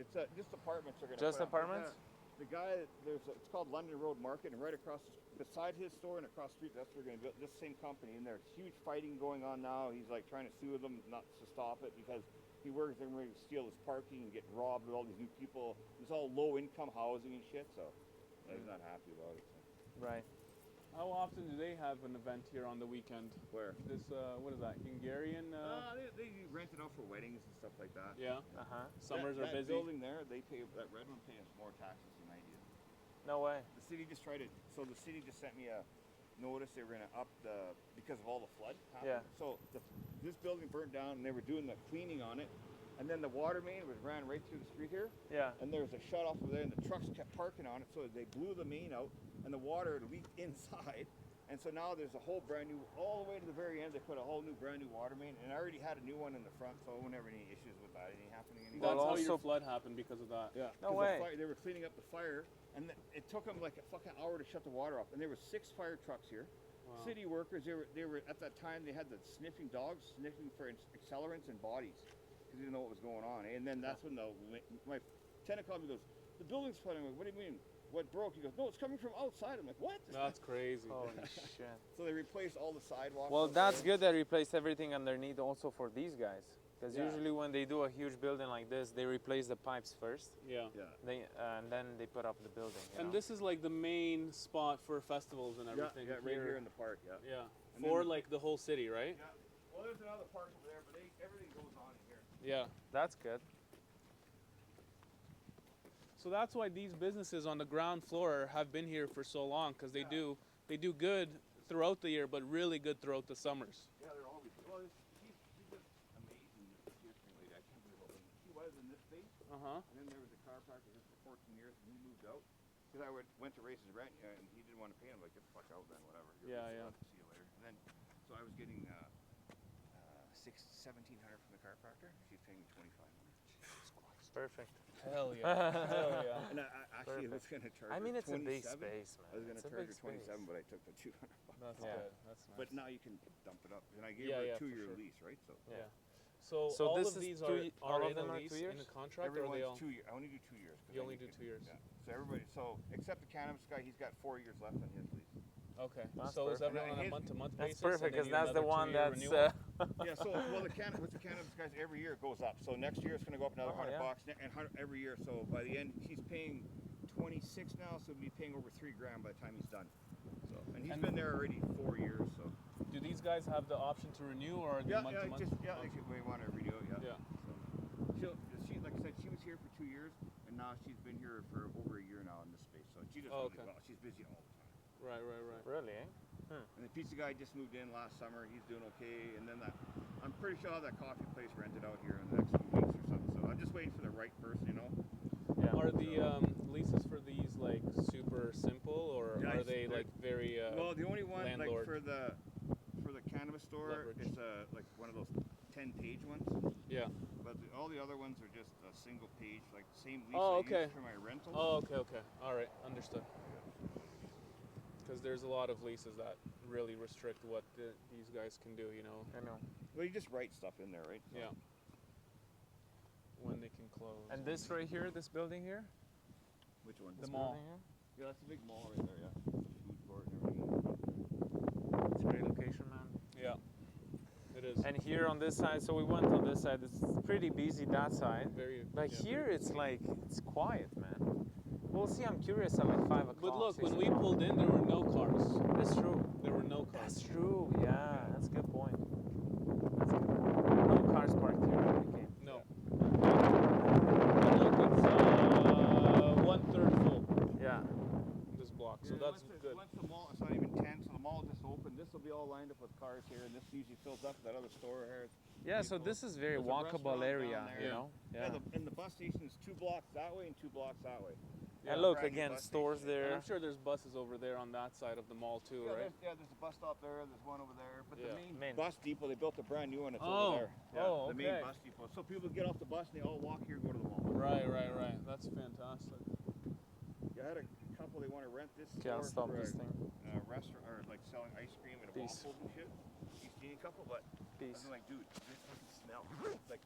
Speaker 3: It's just apartments are gonna.
Speaker 1: Just
Speaker 3: put up.
Speaker 1: apartments?
Speaker 3: The guy, it's called London Road Market, and right across, beside his store and across the street, that's where we're going to build this same company. And there's huge fighting going on now. He's like trying to sue them not to stop it because he worries they're going to steal his parking and get robbed with all these new people. It's all low-income housing and shit, so he's not happy about it. So.
Speaker 1: Right.
Speaker 2: How often do they have an event here on the weekend?
Speaker 3: Where?
Speaker 2: This what is that? Hungarian?
Speaker 3: They rent it out for weddings and stuff like that.
Speaker 2: Yeah. Summers are
Speaker 3: that
Speaker 2: busy.
Speaker 3: building there, that red one pays more taxes than I do.
Speaker 1: No way.
Speaker 3: The city just tried to. So the city just sent me a notice they were going to up because of all the flood happened.
Speaker 1: Yeah.
Speaker 3: So this building burnt down and they were doing the cleaning on it, and then the water main ran right through the street here.
Speaker 1: Yeah.
Speaker 3: And there was a shut off over there, and the trucks kept parking on it, so they blew the main out, and the water leaked inside. And so now there's a whole brand new, all the way to the very end, they put a whole new brand new water main, and I already had a new one in the front, so I wouldn't have any issues with that. It ain't happening anymore.
Speaker 2: That's how
Speaker 1: also-
Speaker 2: your flood happened because of that.
Speaker 3: Yeah.
Speaker 1: No
Speaker 3: 'cause
Speaker 1: way.
Speaker 3: they were cleaning up the fire, and it took them like a fucking hour to shut the water off. And there were 6 fire trucks here.
Speaker 2: Wow.
Speaker 3: City workers, they were at that time they had the sniffing dogs sniffing for accelerants and bodies because they didn't know what was going on. And then that's when my tenant called me and goes, "The building's flooding." I'm like, "What do you mean? What broke?" He goes, "No, it's coming from outside." I'm like, "What?"
Speaker 2: That's crazy.
Speaker 1: Holy shit.
Speaker 3: So they replaced all the sidewalks.
Speaker 1: Well,
Speaker 3: out
Speaker 1: that's
Speaker 3: there.
Speaker 1: good they replaced everything underneath also for these guys. Because
Speaker 3: Yeah.
Speaker 1: usually when they do a huge building like this, they replace the pipes first.
Speaker 2: Yeah.
Speaker 3: Yeah.
Speaker 1: And then they put up the building. you
Speaker 2: And
Speaker 1: know?
Speaker 2: this is like the main spot for festivals and everything.
Speaker 3: Yeah, right here in the park. Yeah.
Speaker 2: Yeah.
Speaker 3: And
Speaker 2: For
Speaker 3: then-
Speaker 2: like the whole city, right?
Speaker 3: Yeah. Well, there's another park over there, but everything goes on in here.
Speaker 2: Yeah.
Speaker 1: That's good.
Speaker 2: So that's why these businesses on the ground floor have been here for so long, because they do good throughout the year, but really good throughout the summers.
Speaker 3: Yeah, they're always. Well, she's just amazing. This young lady, I can't believe what she was in this space,
Speaker 2: Uh-huh.
Speaker 3: and then there was a chiropractor here for 14 years, and he moved out because I went to raise his rent, and he didn't want to pay him. Like, get the fuck out, then, whatever.
Speaker 2: Yeah, yeah.
Speaker 3: See you later. And then, so I was getting 1,700 from the chiropractor. She's paying me 2,500.
Speaker 1: Perfect.
Speaker 2: Hell yeah. Hell yeah.
Speaker 3: And I actually was going to charge.
Speaker 1: I mean,
Speaker 3: her
Speaker 1: it's a big
Speaker 3: 27.
Speaker 1: space, man.
Speaker 3: I was going
Speaker 1: It's
Speaker 3: to
Speaker 1: a
Speaker 3: charge
Speaker 1: big
Speaker 3: her 27,
Speaker 1: space.
Speaker 3: but I took the 200 bucks.
Speaker 2: That's
Speaker 1: Yeah.
Speaker 2: good. That's nice.
Speaker 3: But now you can dump it up, and I gave
Speaker 2: Yeah,
Speaker 3: her a
Speaker 2: yeah, for
Speaker 3: 2-year
Speaker 2: sure.
Speaker 3: lease, right? So
Speaker 2: Yeah. So,
Speaker 1: So
Speaker 2: all
Speaker 1: this
Speaker 2: of
Speaker 1: is
Speaker 2: these
Speaker 1: all
Speaker 2: are
Speaker 1: of
Speaker 2: in
Speaker 1: them
Speaker 2: a
Speaker 1: are
Speaker 2: lease,
Speaker 1: 2 years?
Speaker 2: in a contract, or are they all?
Speaker 3: Everyone's 2 years. I only do 2 years. 'cause
Speaker 2: You
Speaker 3: then
Speaker 2: only do
Speaker 3: can-
Speaker 2: 2 years.
Speaker 3: Yeah. So everybody, except the cannabis guy, he's got 4 years left on his lease.
Speaker 2: Okay.
Speaker 1: That's
Speaker 2: so is
Speaker 1: perfect.
Speaker 2: everyone on a
Speaker 3: His-
Speaker 2: month-to-month
Speaker 1: That's
Speaker 2: basis?
Speaker 1: perfect
Speaker 2: and then
Speaker 1: because
Speaker 2: you
Speaker 1: that's the
Speaker 2: another
Speaker 1: one
Speaker 2: 2-year
Speaker 1: that's.
Speaker 2: renewal?
Speaker 3: Yeah. So with the cannabis guys, every year it goes up. So next year it's going to go up another
Speaker 1: Oh,
Speaker 3: 100
Speaker 1: yeah.
Speaker 3: bucks, and 100 every year. So by the end, he's paying 26 now, so he'll be paying over $3,000 by the time he's done. So and he's been there already 4 years. So
Speaker 2: Do these guys have the option to renew, or are they month-to-month?
Speaker 3: we want to renew it. Yeah.
Speaker 2: Yeah.
Speaker 3: So she, like I said, she was here for 2 years, and now she's been here for over a year now in this space. So she does
Speaker 2: Oh,
Speaker 3: really
Speaker 2: okay.
Speaker 3: well. She's busy all the time.
Speaker 2: Right.
Speaker 1: Really, eh?
Speaker 3: And the pizza guy just moved in last summer. He's doing okay. And then I'm pretty sure I'll have that coffee place rented out here in the next few weeks or something. So I'm just waiting for the right person, you know.
Speaker 1: Yeah.
Speaker 2: Are the leases for these like super simple, or
Speaker 3: Yeah,
Speaker 2: are they like very?
Speaker 3: Well, the only one
Speaker 2: landlord.
Speaker 3: like for the cannabis store,
Speaker 2: Leverage.
Speaker 3: it's like one of those 10-page ones.
Speaker 2: Yeah.
Speaker 3: But all the other ones are just a single page, like the same lease
Speaker 2: Oh,
Speaker 3: I
Speaker 2: okay.
Speaker 3: use for my rentals.
Speaker 2: Oh, okay. All right, understood. Because there's a lot of leases that really restrict what these guys can do. You know.
Speaker 1: I know.
Speaker 3: Well, you just write stuff in there, right? So-
Speaker 2: Yeah. When they can close.
Speaker 1: And this right here, this building here?
Speaker 3: Which one?
Speaker 2: The mall.
Speaker 1: Building here?
Speaker 3: Yeah, that's a big mall right there. Yeah. Food court and everything.
Speaker 1: It's a great location, man.
Speaker 2: Yeah. It is.
Speaker 1: And here on this side, so we went on this side, it's pretty busy that side.
Speaker 2: Very.
Speaker 1: But
Speaker 2: yeah,
Speaker 1: here
Speaker 2: very
Speaker 1: it's
Speaker 2: busy.
Speaker 1: like, it's quiet, man. We'll see, I'm curious at like 5 o'clock.
Speaker 2: But look,
Speaker 1: 6
Speaker 2: when we
Speaker 1: o'clock.
Speaker 2: pulled in, there were no cars.
Speaker 1: That's true.
Speaker 2: There were no cars.
Speaker 1: That's true, yeah, that's a good point. That's a good point. No cars parked here when we came.
Speaker 2: No. And look, it's 1/3 full.
Speaker 1: Yeah.
Speaker 2: This block, so
Speaker 3: Yeah,
Speaker 2: that's
Speaker 3: once
Speaker 2: good.
Speaker 3: Once the mall, it's not even 10, so the mall just opened. This will be all lined up with cars here, and this usually fills up that other store here.
Speaker 1: Yeah, so this is very
Speaker 3: There's a
Speaker 1: walkable
Speaker 3: restaurant
Speaker 1: area,
Speaker 3: down there.
Speaker 1: you know?
Speaker 3: Yeah, and the bus station is 2 blocks that way and 2 blocks that way.
Speaker 1: And look,
Speaker 3: brand new
Speaker 1: again,
Speaker 3: bus
Speaker 1: stores
Speaker 3: station.
Speaker 2: And
Speaker 1: there.
Speaker 2: I'm sure there's buses over there on that side of the mall too, right?
Speaker 3: There's a bus stop there. There's one over there. But
Speaker 2: Yeah.
Speaker 3: the main
Speaker 1: Main.
Speaker 3: bus depot, they built a brand new one. It's
Speaker 2: Oh.
Speaker 3: over there.
Speaker 2: Oh,
Speaker 3: The main
Speaker 2: okay.
Speaker 3: bus depot. So people get off the bus and they all walk here, and go to the mall.
Speaker 2: Right. That's fantastic.
Speaker 3: Yeah, I had a couple. They want to rent this
Speaker 1: Okay, I'll
Speaker 3: store
Speaker 1: stop
Speaker 3: for
Speaker 1: this thing.
Speaker 3: a restaurant or like selling ice cream and
Speaker 1: Peace.
Speaker 3: waffles and shit. East Indian couple, but I
Speaker 1: Peace.
Speaker 3: was like, dude, this fucking smell. It's like